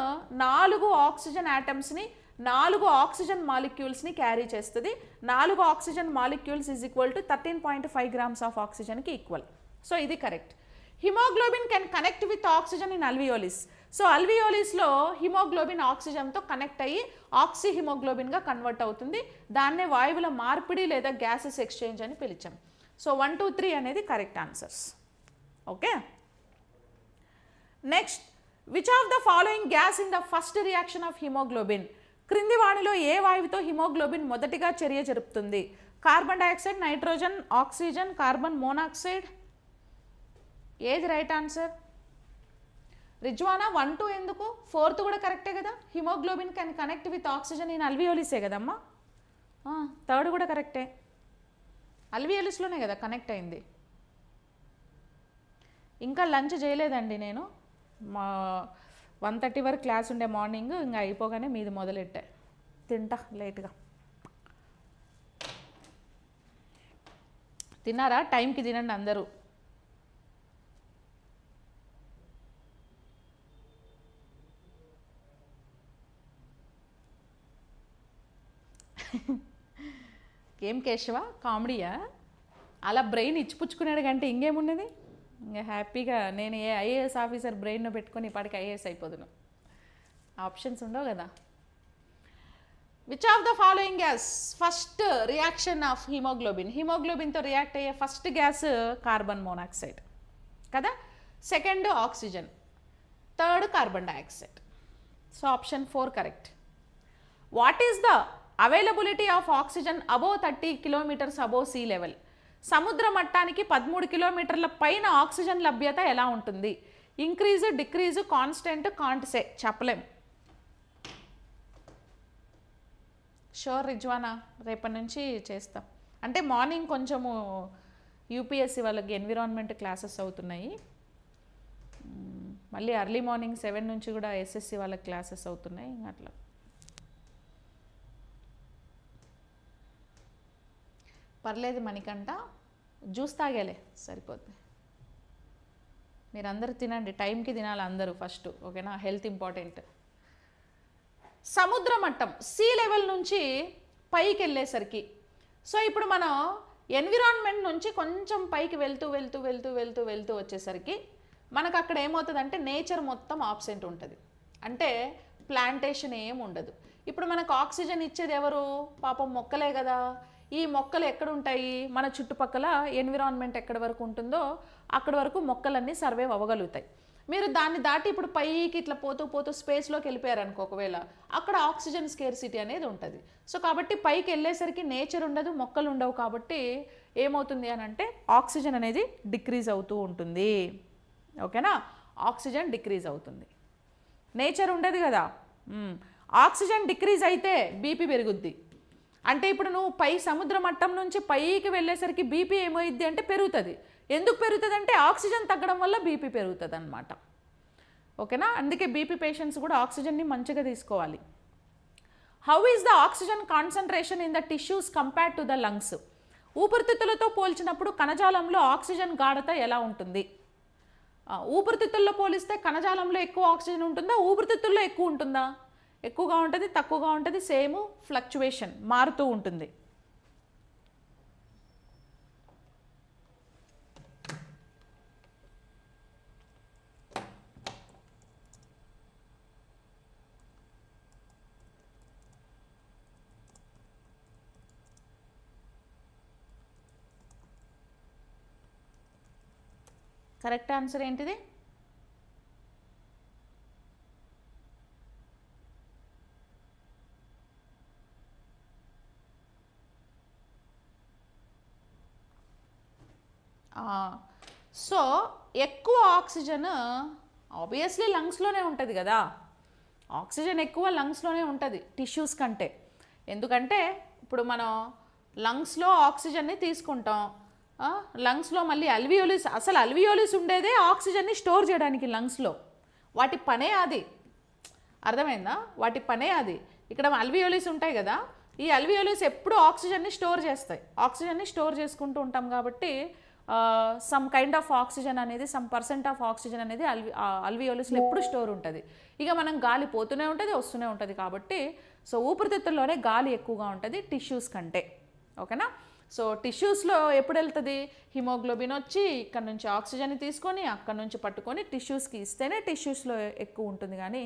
4 ఆక్సిజన్ ఆటమ్స్ని 4 ఆక్సిజన్ మాలిక్యూల్స్ని క్యారీ చేస్తుంది. 4 oxygen molecules is equal to 13.5 grams of ఆక్సిజన్కి ఈక్వల్. సో ఇది correct. Haemoglobin can connect with oxygen in alveolis. So అల్వియోలిస్లో హిమోగ్లోబిన్ ఆక్సిజన్తో connect అయ్యి ఆక్సి హిమోగ్లోబిన్గా కన్వర్ట్ అవుతుంది. దాన్నే వాయువుల మార్పిడి లేదా గ్యాసెస్ ఎక్స్చేంజ్ అని పిలిచాం. సో 1, 2, 3 అనేది correct answers. Okay, next, which of the following gas in the first reaction of haemoglobin? క్రింది వాణిలో ఏ వాయువుతో హిమోగ్లోబిన్ మొదటిగా చర్య జరుపుతుంది? Carbon dioxide, nitrogen, oxygen, carbon monoxide. ఏది రైట్ ఆన్సర్? రిజ్వానా 1, 2 ఎందుకు? 4th కూడా కరెక్టే కదా. Haemoglobin can connect with oxygen in అల్వియోలిసే కదమ్మా. 3rd కూడా కరెక్టే, అల్వియోలిస్లోనే కదా కనెక్ట్ అయింది. ఇంకా లంచ్ చేయలేదండి నేను. 1:30 వరకు క్లాస్ ఉండే మార్నింగ్, ఇంకా అయిపోగానే మీది మొదలెట్టా. తింటా లేట్గా. తిన్నారా? టైంకి తినండి అందరూ. ఏం కేశవ కామెడీయా? అలా బ్రెయిన్ ఇచ్చిపుచ్చుకున్నాడు కంటే ఇంకేమున్నది. ఇంకా హ్యాపీగా నేను ఐఏఎస్ ఆఫీసర్ బ్రెయిన్లో పెట్టుకొని ఇప్పటికి ఐఏఎస్ అయిపోదును. ఆప్షన్స్ ఉండవు కదా. Which of the following gas first reaction of haemoglobin? హిమోగ్లోబిన్తో రియాక్ట్ అయ్యే ఫస్ట్ గ్యాస్ కార్బన్ మోనాక్సైడ్ కదా. 2nd oxygen, 3rd carbon dioxide. So option 4 correct. What is the availability of oxygen above 30 kilometers above sea level? సముద్ర మట్టానికి 13 kilometers పైన oxygen లభ్యత ఎలా ఉంటుంది? Increase, decrease, constant, కాంట్సే చెప్పలేం. షూర్ రిజ్వానా, రేపటి నుంచి చేస్తాం. అంటే మార్నింగ్ కొంచెము యూపీఎస్సీ వాళ్ళకి ఎన్విరాన్మెంట్ క్లాసెస్ అవుతున్నాయి. మళ్ళీ ఎర్లీ మార్నింగ్ 7 నుంచి కూడా ఎస్ఎస్సి వాళ్ళకి క్లాసెస్ అవుతున్నాయి. అట్లా పర్లేదు మణికంట, జ్యూస్ తాగేలే సరిపోద్ది. మీరందరూ తినండి, టైంకి తినాలి అందరూ ఫస్ట్. ఓకేనా? Health important. సముద్ర మట్టం సీ లెవెల్ నుంచి పైకి వెళ్ళేసరికి, సో ఇప్పుడు మనం ఎన్విరాన్మెంట్ నుంచి కొంచెం పైకి వెళ్తూ వెళ్తూ వెళ్తూ వెళ్తూ వెళ్తూ వచ్చేసరికి మనకు అక్కడ ఏమవుతుందంటే నేచర్ మొత్తం ఆబ్సెంట్ ఉంటుంది. అంటే ప్లాంటేషన్ ఏం ఉండదు. ఇప్పుడు మనకు ఆక్సిజన్ ఇచ్చేది ఎవరు? పాపం మొక్కలే కదా. ఈ మొక్కలు ఎక్కడ ఉంటాయి? మన చుట్టుపక్కల ఎన్విరాన్మెంట్ ఎక్కడి వరకు ఉంటుందో అక్కడి వరకు మొక్కలన్నీ సర్వైవ్ అవ్వగలుగుతాయి. మీరు దాన్ని దాటి ఇప్పుడు పైకి ఇట్లా పోతూ పోతూ స్పేస్లోకి వెళ్ళిపోయారనుకో, ఒకవేళ అక్కడ ఆక్సిజన్ స్కేర్సిటీ అనేది ఉంటుంది. సో కాబట్టి పైకి వెళ్ళేసరికి నేచర్ ఉండదు, మొక్కలు ఉండవు. కాబట్టి ఏమవుతుంది అని అంటే ఆక్సిజన్ అనేది డిక్రీజ్ అవుతూ ఉంటుంది. ఓకేనా? ఆక్సిజన్ డిక్రీజ్ అవుతుంది, నేచర్ ఉండదు కదా. ఆక్సిజన్ డిక్రీజ్ అయితే బీపీ పెరుగుద్ది. అంటే ఇప్పుడు నువ్వు సముద్ర మట్టం నుంచి పైకి వెళ్ళేసరికి బీపీ ఏమైద్ది అంటే పెరుగుతుంది. ఎందుకు పెరుగుతుంది అంటే ఆక్సిజన్ తగ్గడం వల్ల బీపీ పెరుగుతుంది అన్నమాట. ఓకేనా? అందుకే బీపీ పేషెంట్స్ కూడా ఆక్సిజన్ని మంచిగా తీసుకోవాలి. How is the oxygen concentration in the tissues compared to the lungs? ఊపిరితిత్తులతో పోల్చినప్పుడు కణజాలంలో ఆక్సిజన్ గాఢత ఎలా ఉంటుంది? ఊపిరితిత్తుల్లో పోలిస్తే కణజాలంలో ఎక్కువ ఆక్సిజన్ ఉంటుందా, ఊపిరితిత్తుల్లో ఎక్కువ ఉంటుందా? ఎక్కువగా ఉంటుంది, తక్కువగా ఉంటుంది, సేమ్ ఫ్లక్చువేషన్ మారుతూ ఉంటుంది. కరెక్ట్ ఆన్సర్ ఏంటిది? సో ఎక్కువ ఆక్సిజన్ ఆబ్వియస్లీ లంగ్స్లోనే ఉంటుంది కదా, ఆక్సిజన్ ఎక్కువ లంగ్స్లోనే ఉంటుంది టిష్యూస్ కంటే. ఎందుకంటే ఇప్పుడు మనం లంగ్స్లో ఆక్సిజన్ని తీసుకుంటాం, లంగ్స్లో మళ్ళీ అల్వియోలిస్, అసలు అల్వియోలిస్ ఉండేదే ఆక్సిజన్ని స్టోర్ చేయడానికి లంగ్స్లో. వాటి పనే అది, అర్థమైందా? వాటి పనే అది. ఇక్కడ అల్వియోలిస్ ఉంటాయి కదా, ఈ అల్వియోలిస్ ఎప్పుడు ఆక్సిజన్ని స్టోర్ చేస్తాయి, ఆక్సిజన్ని స్టోర్ చేసుకుంటూ ఉంటాం కాబట్టి సమ్ కైండ్ ఆఫ్ ఆక్సిజన్ అనేది, సమ్ పర్సెంట్ ఆఫ్ ఆక్సిజన్ అనేది అల్వియోలిస్లో ఎప్పుడు స్టోర్ ఉంటుంది. ఇక మనం గాలి పోతూనే ఉంటుంది, వస్తూనే ఉంటుంది కాబట్టి సో ఊపిరితిత్తుల్లోనే గాలి ఎక్కువగా ఉంటుంది టిష్యూస్ కంటే. ఓకేనా? సో టిష్యూస్లో ఎప్పుడు వెళ్తుంది, హిమోగ్లోబిన్ వచ్చి ఇక్కడ నుంచి ఆక్సిజన్ని తీసుకొని అక్కడ నుంచి పట్టుకొని టిష్యూస్కి ఇస్తేనే టిష్యూస్లో ఎక్కువ ఉంటుంది, కానీ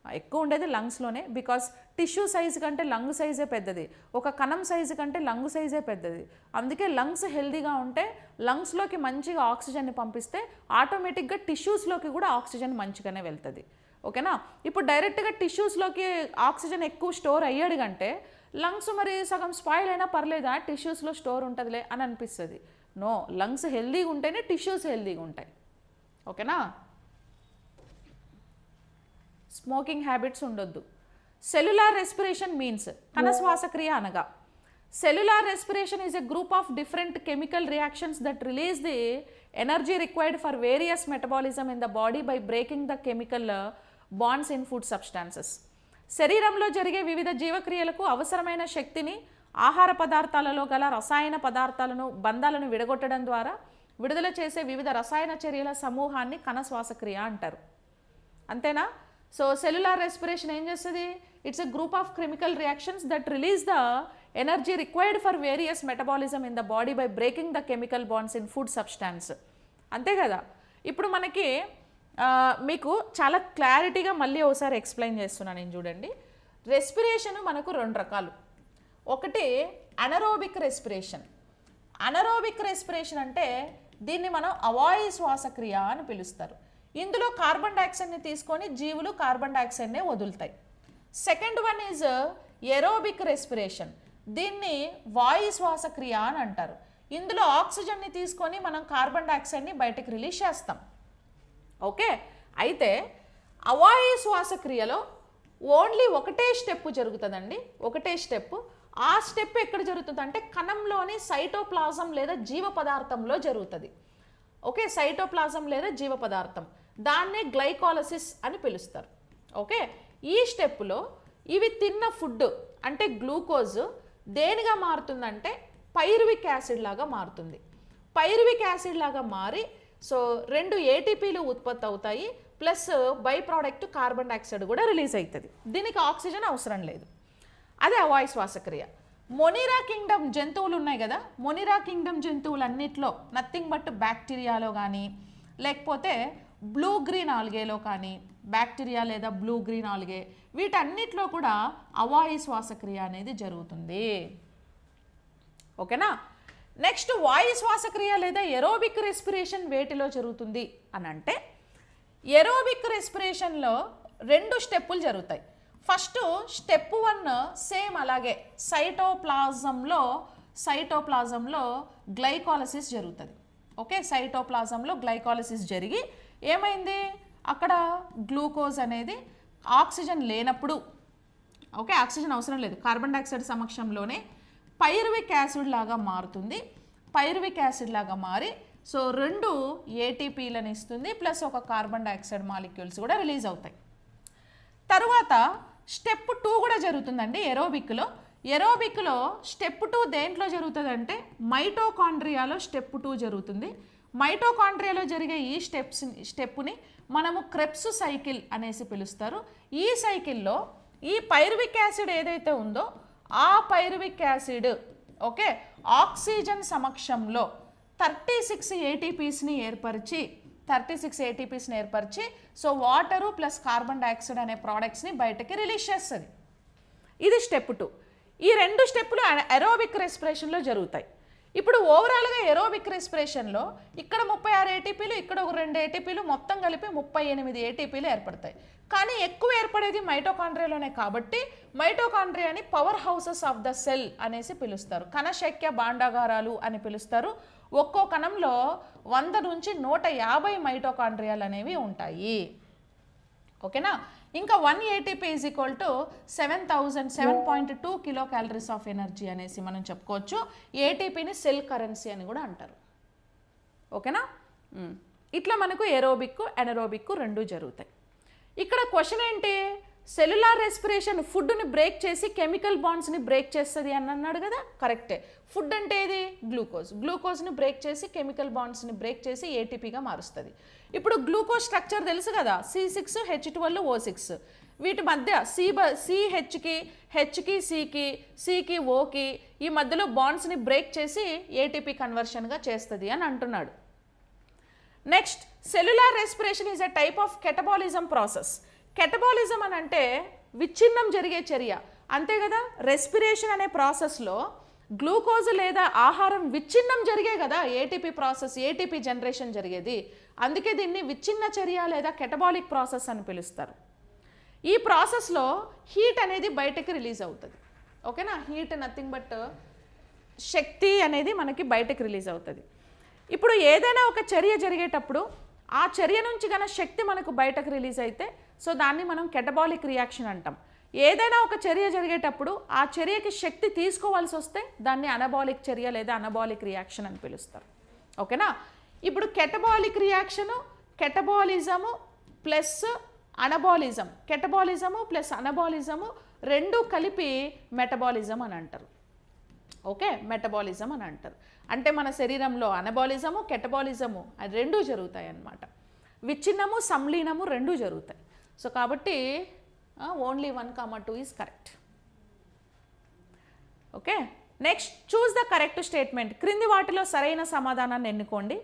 ఎక్కువ ఉండేది లంగ్స్లోనే. బికాస్ టిష్యూ సైజు కంటే లంగ్ సైజే పెద్దది, ఒక కణం సైజు కంటే లంగ్ సైజే పెద్దది. అందుకే లంగ్స్ హెల్దీగా ఉంటే లంగ్స్లోకి మంచిగా ఆక్సిజన్ని పంపిస్తే ఆటోమేటిక్గా టిష్యూస్లోకి కూడా ఆక్సిజన్ మంచిగానే వెళ్తుంది. ఓకేనా? ఇప్పుడు డైరెక్ట్గా టిష్యూస్లోకి ఆక్సిజన్ ఎక్కువ స్టోర్ అయ్యాడు కంటే లంగ్స్ మరి సగం స్పాయిల్ అయినా పర్లేదా, టిష్యూస్లో స్టోర్ ఉంటుందిలే అని అనిపిస్తుంది. నో, లంగ్స్ హెల్దీగా ఉంటేనే టిష్యూస్ హెల్దీగా ఉంటాయి. ఓకేనా? స్మోకింగ్ హ్యాబిట్స్ ఉండొద్దు. సెల్యులార్ రెస్పిరేషన్ మీన్స్ కణ శ్వాసక్రియ అనగా, cellular respiration is a group of different chemical reactions that release the energy required for various metabolism in the body by breaking the chemical bonds in food substances. శరీరంలో జరిగే వివిధ జీవక్రియలకు అవసరమైన శక్తిని ఆహార పదార్థాలలో గల రసాయన పదార్థాలను బంధాలను విడగొట్టడం ద్వారా విడుదల చేసే వివిధ రసాయన చర్యల సమూహాన్ని కణ శ్వాసక్రియ అంటారు. అంతేనా? సో సెల్యులార్ రెస్పిరేషన్ ఏం చేస్తుంది, it's a group of chemical reactions that release the energy required for various metabolism in the body by breaking the chemical bonds in food substance. అంతే కదా? ఇప్పుడు మనకి మీకు చాలా క్లారిటీగా మళ్ళీ ఒకసారి ఎక్స్ప్లెయిన్ చేస్తున్నాను నేను, చూడండి. రెస్పిరేషన్ మనకు రెండు రకాలు. ఒకటి అనరోబిక్ రెస్పిరేషన్. అనరోబిక్ రెస్పిరేషన్ అంటే దీన్ని మనం అవాయు శ్వాసక్రియ అని పిలుస్తారు. ఇందులో కార్బన్ డైఆక్సైడ్ని తీసుకొని జీవులు కార్బన్ డైఆక్సైడ్నే వదులుతాయి. Second one is aerobic respiration. దీన్ని వాయు శ్వాసక్రియ అని అంటారు. ఇందులో ఆక్సిజన్ని తీసుకొని మనం కార్బన్ డైఆక్సైడ్ని బయటకు రిలీజ్ చేస్తాం. ఓకే, అయితే అవాయు శ్వాసక్రియలో ఓన్లీ ఒకటే స్టెప్ జరుగుతుందండి, ఒకటే స్టెప్. ఆ స్టెప్ ఎక్కడ జరుగుతుంది అంటే కణంలోని సైటోప్లాజం లేదా జీవ పదార్థంలో జరుగుతుంది. ఓకే, సైటోప్లాజం లేదా జీవ పదార్థం, దాన్నే గ్లైకాలసిస్ అని పిలుస్తారు. ఓకే, ఈ స్టెప్లో ఇవి తిన్న ఫుడ్ అంటే గ్లూకోజ్ దేనిగా మారుతుందంటే పైరువిక్ యాసిడ్ లాగా మారుతుంది. పైరువిక్ యాసిడ్ లాగా మారి సో 2 ఏటీపీలు ఉత్పత్తి అవుతాయి, plus by product carbon dioxide కూడా రిలీజ్ అవుతుంది. దీనికి ఆక్సిజన్ అవసరం లేదు. అదే అవాయు శ్వాసక్రియ. మొనిరా కింగ్డమ్ జంతువులు ఉన్నాయి కదా, మొనిరా కింగ్డమ్ జంతువులన్నిట్లో నథింగ్ బట్ బ్యాక్టీరియాలో కానీ లేకపోతే బ్లూ గ్రీన్ ఆల్గేలో కానీ, బ్యాక్టీరియా లేదా బ్లూ గ్రీన్ ఆల్గే వీటన్నిటిలో కూడా అవాయు శ్వాసక్రియ అనేది జరుగుతుంది. ఓకేనా? నెక్స్ట్ వాయు శ్వాసక్రియ లేదా ఎరోబిక్ రెస్పిరేషన్ వేటిలో జరుగుతుంది అని అంటే, ఎరోబిక్ రెస్పిరేషన్లో 2 స్టెప్పులు జరుగుతాయి. ఫస్ట్ స్టెప్ 1 సేమ్ అలాగే సైటోప్లాజంలో గ్లైకాలసిస్ జరుగుతుంది. ఓకే, సైటోప్లాజంలో గ్లైకాలసిస్ జరిగి ఏమైంది, అక్కడ గ్లూకోజ్ అనేది ఆక్సిజన్ లేనప్పుడు, ఓకే ఆక్సిజన్ అవసరం లేదు, కార్బన్ డైఆక్సైడ్ సమక్షంలోనే పైరువిక్ యాసిడ్ లాగా మారుతుంది. పైరువిక్ యాసిడ్ లాగా మారి సో 2 ఏటీపీలను ఇస్తుంది, ప్లస్ ఒక కార్బన్ డైఆక్సైడ్ మాలిక్యూల్స్ కూడా రిలీజ్ అవుతాయి. తర్వాత స్టెప్ 2 కూడా జరుగుతుందండి ఎరోబిక్లో. ఎరోబిక్లో స్టెప్ 2 దేంట్లో జరుగుతుందంటే మైటోకాండ్రియాలో స్టెప్ 2 జరుగుతుంది. మైటోకాండ్రియాలో జరిగే ఈ స్టెప్ని మనము క్రెబ్స్ సైకిల్ అనేసి పిలుస్తారు. ఈ సైకిల్లో ఈ పైరువిక్ యాసిడ్ ఏదైతే ఉందో ఆ పైరువిక్ యాసిడ్ ఓకే ఆక్సిజన్ సమక్షంలో 36 ఏటీపీస్ని ఏర్పరిచి so water plus carbon dioxide అనే ప్రోడక్ట్స్ని బయటకి రిలీజ్ చేస్తుంది. ఇది స్టెప్ 2. ఈ 2 స్టెప్పులు ఎరోబిక్ రెస్పిరేషన్లో జరుగుతాయి. ఇప్పుడు ఓవరాల్గా ఎరోబిక్ రెస్పిరేషన్లో ఇక్కడ 36 ఏటీపీలు, ఇక్కడ ఒక 2 ఏటీపీలు, మొత్తం కలిపి 38 ఏటీపీలు ఏర్పడతాయి. కానీ ఎక్కువ ఏర్పడేది మైటోకాండ్రియాలోనే కాబట్టి మైటోకాండ్రియాని power houses of the cell అనేసి పిలుస్తారు, కణశక్య భాండాగారాలు అని పిలుస్తారు. ఒక్కో కణంలో 100 నుంచి 150 మైటోకాండ్రియాలు అనేవి ఉంటాయి. ఓకేనా. ఇంకా 1 ATP is equal to 7.2 kilo calories of energy అనేసి మనం చెప్పుకోవచ్చు. ఏటీపీని సెల్ కరెన్సీ అని కూడా అంటారు. ఓకేనా. ఇట్లా మనకు ఏరోబిక్ ఎనరోబిక్ రెండు జరుగుతాయి. ఇక్కడ క్వశ్చన్ ఏంటి, సెల్యులార్ రెస్పిరేషన్ ఫుడ్ని బ్రేక్ చేసి కెమికల్ బాండ్స్ని బ్రేక్ చేస్తుంది అని అన్నాడు కదా. కరెక్టే. ఫుడ్ అంటే ఏది, గ్లూకోజ్ని బ్రేక్ చేసి కెమికల్ బాండ్స్ని బ్రేక్ చేసి ఏటీపీగా మారుస్తుంది. ఇప్పుడు గ్లూకోజ్ స్ట్రక్చర్ తెలుసు కదా, C6H12O6. వీటి మధ్య CHకి హెచ్కి సికి ఓకి ఈ మధ్యలో బాండ్స్ని బ్రేక్ చేసి ఏటీపీ కన్వర్షన్గా చేస్తుంది అని అంటున్నాడు. Next, cellular respiration is a type of catabolism process. Catabolism అని అంటే విచ్ఛిన్నం జరిగే చర్య, అంతే కదా. రెస్పిరేషన్ అనే ప్రాసెస్లో గ్లూకోజ్ లేదా ఆహారం విచ్ఛిన్నం జరిగే కదా ఏటీపీ ప్రాసెస్, ఏటీపీ జనరేషన్ జరిగేది. అందుకే దీన్ని విచ్ఛిన్న చర్య లేదా కెటబాలిక్ ప్రాసెస్ అని పిలుస్తారు. ఈ ప్రాసెస్లో హీట్ అనేది బయటకు రిలీజ్ అవుతుంది. ఓకేనా. హీట్ నథింగ్ బట్ శక్తి అనేది మనకి బయటకు రిలీజ్ అవుతుంది. ఇప్పుడు ఏదైనా ఒక చర్య జరిగేటప్పుడు ఆ చర్య నుంచి గన శక్తి మనకు బయటకు రిలీజ్ అయితే సో దాన్ని మనం కెటబాలిక్ రియాక్షన్ అంటాం. ఏదైనా ఒక చర్య జరిగేటప్పుడు ఆ చర్యకి శక్తి తీసుకోవాల్సి వస్తే దాన్ని అనబాలిక్ చర్య లేదా అనబాలిక్ రియాక్షన్ అని పిలుస్తారు. ఓకేనా. ఇప్పుడు catabolic reaction, catabolism plus anabolism, catabolism plus anabolism రెండు కలిపి మెటబాలిజం అని అంటారు. ఓకే, మెటబాలిజం అని అంటారు. అంటే మన శరీరంలో అనబాలిజము కెటబాలిజము అది రెండూ జరుగుతాయి అన్నమాట. విచ్ఛిన్నము సంలీనము రెండూ జరుగుతాయి. సో కాబట్టి only 1, 2 is correct. Okay. Next, choose the correct statement. క్రింది వాటిలో సరైన సమాధానాన్ని ఎన్నుకోండి.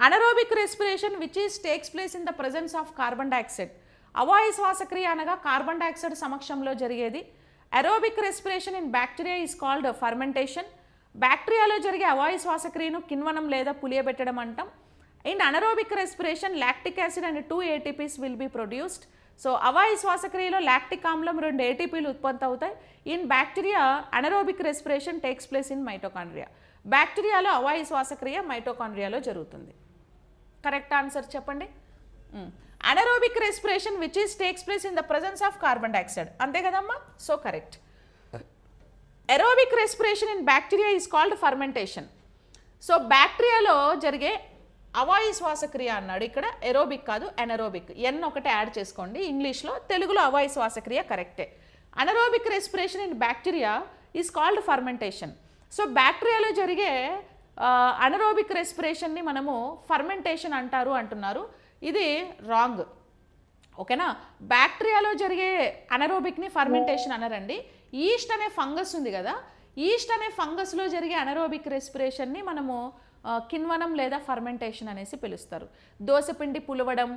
Anaerobic respiration which is takes place in the presence of carbon dioxide. అవాయు శ్వాసక్రియ అనగా కార్బన్ డైఆక్సైడ్ సమక్షంలో జరిగేది. Aerobic respiration in bacteria is called fermentation. బ్యాక్టీరియాలో జరిగే అవాయు శ్వాసక్రియను కిణ్వనం లేదా పులియబెట్టడం అంటాం. In anaerobic respiration lactic acid and 2 ATPs will be produced. So అవాయు శ్వాసక్రియలో లాక్టిక్ ఆమ్లం 2 ATPలు ఉత్పత్తి అవుతాయి. In bacteria anaerobic respiration takes place in mitochondria. బ్యాక్టీరియాలో అవాయు శ్వాసక్రియ మైటోకాండ్రియాలో జరుగుతుంది. కరెక్ట్ ఆన్సర్ చెప్పండి. Anaerobic respiration which is takes place in the presence of carbon dioxide, అంతే కదమ్మా. So correct. Aerobic respiration in bacteria is called fermentation. So బ్యాక్టీరియాలో జరిగే అవాయు శ్వాసక్రియ అన్నాడు, ఇక్కడ ఎరోబిక్ కాదు ఎనరోబిక్. ఒకటే యాడ్ చేసుకోండి ఇంగ్లీష్లో, తెలుగులో అవాయు శ్వాసక్రియ కరెక్టే. Anaerobic respiration in bacteria is called fermentation. So బ్యాక్టీరియాలో జరిగే అనరోబిక్ రెస్పిరేషన్ని మనము ఫర్మెంటేషన్ అంటారు అంటున్నారు. ఇది రాంగ్. ఓకేనా. బ్యాక్టీరియాలో జరిగే అనరోబిక్ని ఫర్మెంటేషన్ అనరండి. ఈస్ట్ అనే ఫంగస్ ఉంది కదా, ఈస్ట్ అనే ఫంగస్లో జరిగే అనరోబిక్ రెస్పిరేషన్ని మనము కిణ్వనం లేదా ఫర్మెంటేషన్ అనేసి పిలుస్తారు. దోసపిండి పులవడం,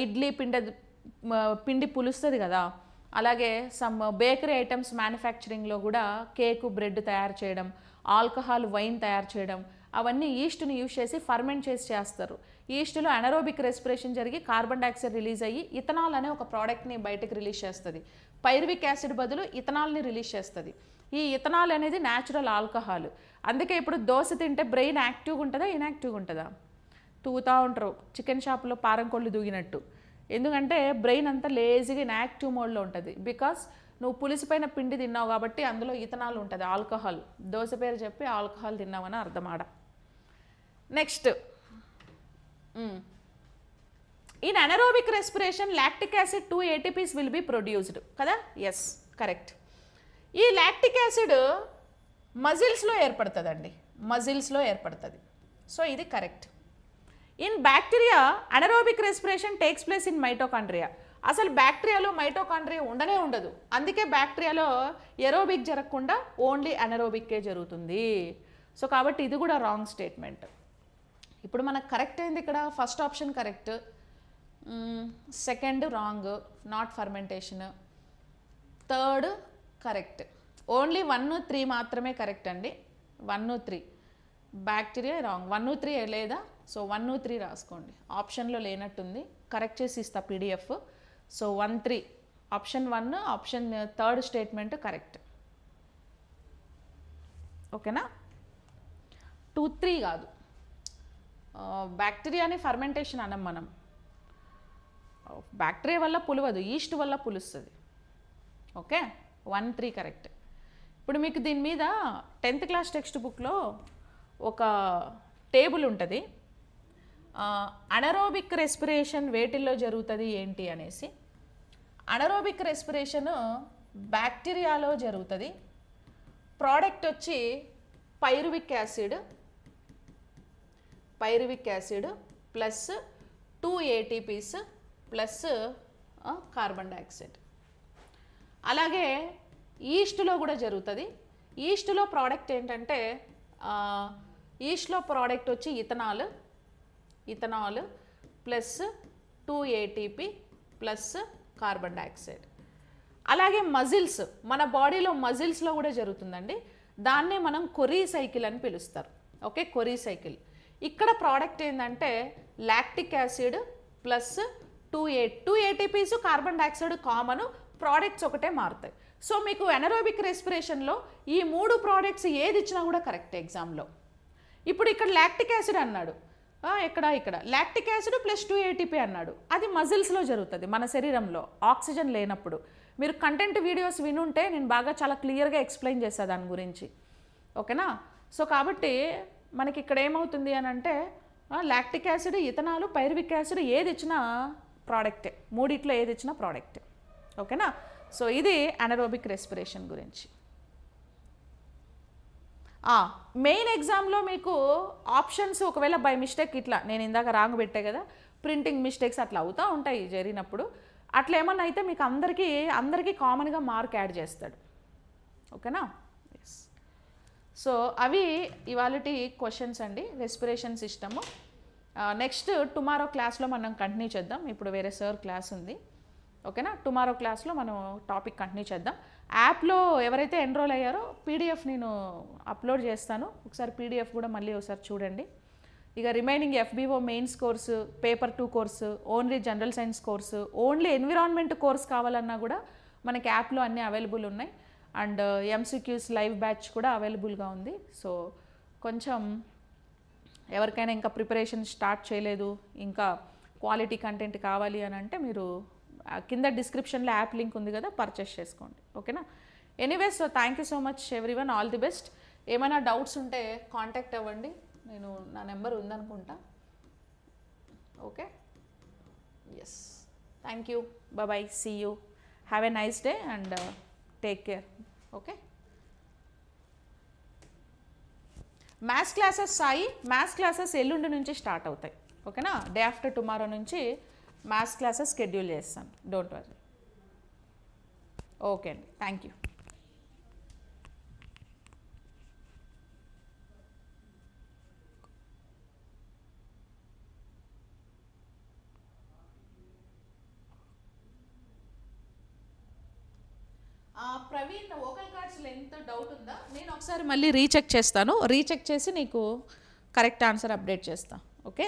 ఇడ్లీ పిండి పులుస్తుంది కదా, అలాగే సమ్ బేకరీ ఐటమ్స్ మ్యానుఫ్యాక్చరింగ్లో కూడా కేకు బ్రెడ్ తయారు చేయడం, ఆల్కహాల్ వైన్ తయారు చేయడం, అవన్నీ ఈస్ట్ని యూజ్ చేసి ఫర్మెంట్ చేసి చేస్తారు. ఈస్ట్లో అనరోబిక్ రెస్పిరేషన్ జరిగి కార్బన్ డైఆక్సైడ్ రిలీజ్ అయ్యి ఇథనాల్ అనే ఒక ప్రోడక్ట్ని బయటకు రిలీజ్ చేస్తుంది. పైరువిక్ యాసిడ్ బదులు ఇథనాల్ని రిలీజ్ చేస్తుంది. ఈ ఇథనాల్ అనేది న్యాచురల్ ఆల్కహాల్. అందుకే ఇప్పుడు దోశ తింటే బ్రెయిన్ యాక్టివ్గా ఉంటుందా ఇన్యాక్టివ్గా ఉంటుందా? తూగుతూ ఉంటారు చికెన్ షాప్లో పారం కొళ్ళు దూగినట్టు. ఎందుకంటే బ్రెయిన్ అంతా లేజీగా ఇన్యాక్టివ్ మోడ్లో ఉంటుంది. బికాస్ నువ్వు పులిసిపోయిన పిండి తిన్నావు కాబట్టి అందులో ఇథనాల్ ఉంటుంది, ఆల్కహాల్. దోశ పేరు చెప్పి ఆల్కహాల్ తిన్నావని అర్థమాడ. Next, in anaerobic respiration lactic acid 2 ATPs will be produced కదా. Yes correct. ఈ లాక్టిక్ యాసిడ్ మజిల్స్లో ఏర్పడుతుందండి, మజిల్స్లో ఏర్పడుతుంది. సో ఇది correct. In bacteria anaerobic respiration takes place in mitochondria. అసలు బ్యాక్టీరియాలో మైటోకాండ్రియా ఉండనే ఉండదు. అందుకే బ్యాక్టీరియాలో ఎరోబిక్ జరగకుండా ఓన్లీ అనరోబిక్కే జరుగుతుంది. సో కాబట్టి ఇది కూడా రాంగ్ స్టేట్మెంట్. ఇప్పుడు మనకు కరెక్ట్ అయింది ఇక్కడ first option correct, second wrong, not fermentation, third correct. Only 1, 3 మాత్రమే కరెక్ట్ అండి. 1, 3 బ్యాక్టీరియా రాంగ్. 1, 3 లేదా? సో 1, 3 రాసుకోండి. ఆప్షన్లో లేనట్టుంది, కరెక్ట్ చేసి ఇస్తా PDF. So 1, 3 option 1, option third statement correct. ఓకేనా. 2, 3 కాదు, బ్యాక్టీరియాని ఫర్మెంటేషన్ అనం మనం. బ్యాక్టీరియా వల్ల పులవదు, ఈస్ట్ వల్ల పులుస్తుంది. Okay, 1, 3 correct. ఇప్పుడు మీకు దీని మీద 10th క్లాస్ టెక్స్ట్ బుక్లో ఒక టేబుల్ ఉంటుంది, అనరోబిక్ రెస్పిరేషన్ వేటిల్లో జరుగుతుంది ఏంటి అనేసి. అనరోబిక్ రెస్పిరేషన్ బ్యాక్టీరియాలో జరుగుతుంది. ప్రోడక్ట్ వచ్చి pyruvic acid plus 2 ATPs plus carbon dioxide. అలాగే ఈస్ట్లో కూడా జరుగుతుంది. ఈస్ట్లో ప్రోడక్ట్ ఏంటంటే ఈస్ట్లో ప్రోడక్ట్ వచ్చి ethanol plus 2 ATP plus carbon dioxide. అలాగే మజిల్స్, మన బాడీలో మజిల్స్లో కూడా జరుగుతుందండి. దాన్నే మనం కొరీ సైకిల్ అని పిలుస్తారు. Okay, కొరీ cycle. ఇక్కడ ప్రోడక్ట్ ఏంటంటే lactic acid plus 2 ATPs carbon dioxide common, products ఒకటే మారుతాయి. సో మీకు ఎనరోబిక్ రెస్పిరేషన్లో ఈ 3 ప్రోడక్ట్స్ ఏది ఇచ్చినా కూడా కరెక్ట్ ఎగ్జామ్లో. ఇప్పుడు ఇక్కడ లాక్టిక్ యాసిడ్ అన్నాడు, ఇక్కడ లాక్టిక్ యాసిడ్ ప్లస్ 2 ATP అన్నాడు. అది మజిల్స్లో జరుగుతుంది, మన శరీరంలో ఆక్సిజన్ లేనప్పుడు. మీరు కంటెంట్ వీడియోస్ వినుంటే నేను బాగా చాలా క్లియర్గా ఎక్స్ప్లెయిన్ చేస్తాను దాని గురించి. ఓకేనా? సో కాబట్టి మనకి ఇక్కడ ఏమవుతుంది అని అంటే lactic acid, ethanol, pyruvic acid ఏది ఇచ్చినా ప్రోడక్టే, మూడిట్లో ఏది ఇచ్చినా ప్రోడక్టే. ఓకేనా? సో ఇది అనరోబిక్ రెస్పిరేషన్ గురించి. మెయిన్ ఎగ్జామ్లో మీకు ఆప్షన్స్ ఒకవేళ బై మిస్టేక్ ఇట్లా నేను ఇందాక రాంగ్ పెట్టే కదా, ప్రింటింగ్ మిస్టేక్స్ అట్లా అవుతూ ఉంటాయి జరిగినప్పుడు. అట్లా ఏమన్నా అయితే మీకు అందరికీ కామన్గా మార్క్ యాడ్ చేస్తాడు. ఓకేనా? ఎస్. సో అవి ఇవాళటి క్వశ్చన్స్ అండి, రెస్పిరేషన్ సిస్టము. నెక్స్ట్ టుమారో క్లాస్లో మనం కంటిన్యూ చేద్దాం. ఇప్పుడు వేరే సార్ క్లాస్ ఉంది. ఓకేనా? టుమారో క్లాస్లో మనం టాపిక్ కంటిన్యూ చేద్దాం. యాప్లో ఎవరైతే ఎన్రోల్ అయ్యారో పీడిఎఫ్ నేను అప్లోడ్ చేస్తాను, ఒకసారి పీడిఎఫ్ కూడా మళ్ళీ ఒకసారి చూడండి. ఇక remaining FBO mains course, paper 2 course, only general science course, only environment course కావాలన్నా కూడా మనకి యాప్లో అన్నీ అవైలబుల్ ఉన్నాయి. అండ్ MCQs లైవ్ బ్యాచ్ కూడా అవైలబుల్గా ఉంది. సో కొంచెం ఎవరికైనా ఇంకా ప్రిపరేషన్ స్టార్ట్ చేయలేదు, ఇంకా క్వాలిటీ కంటెంట్ కావాలి అని అంటే మీరు కింద డిస్క్రిప్షన్లో యాప్ లింక్ ఉంది కదా, పర్చేస్ చేసుకోండి. ఓకేనా? Anyways, so thank you so much everyone, all the best. ఏమైనా డౌట్స్ ఉంటే కాంటాక్ట్ అవ్వండి, నా నెంబర్ ఉందనుకుంటా. Okay, yes, thank you, bye, see you, have a nice day and take care. Okay, maths classes Sai, maths classes ఎల్లుండి నుంచి start అవుతాయి. ఓకేనా? Day after tomorrow నుంచి మ్యాథ్స్ క్లాసెస్ షెడ్యూల్ చేస్తాను, డోంట్ వరీ. ఓకే అండి, thank you. Praveen, vocal cords length doubt ఉందా? నేను ఒకసారి మళ్ళీ రీచెక్ చేస్తాను, రీచెక్ చేసి నీకు కరెక్ట్ ఆన్సర్ అప్డేట్ చేస్తాను. ఓకే.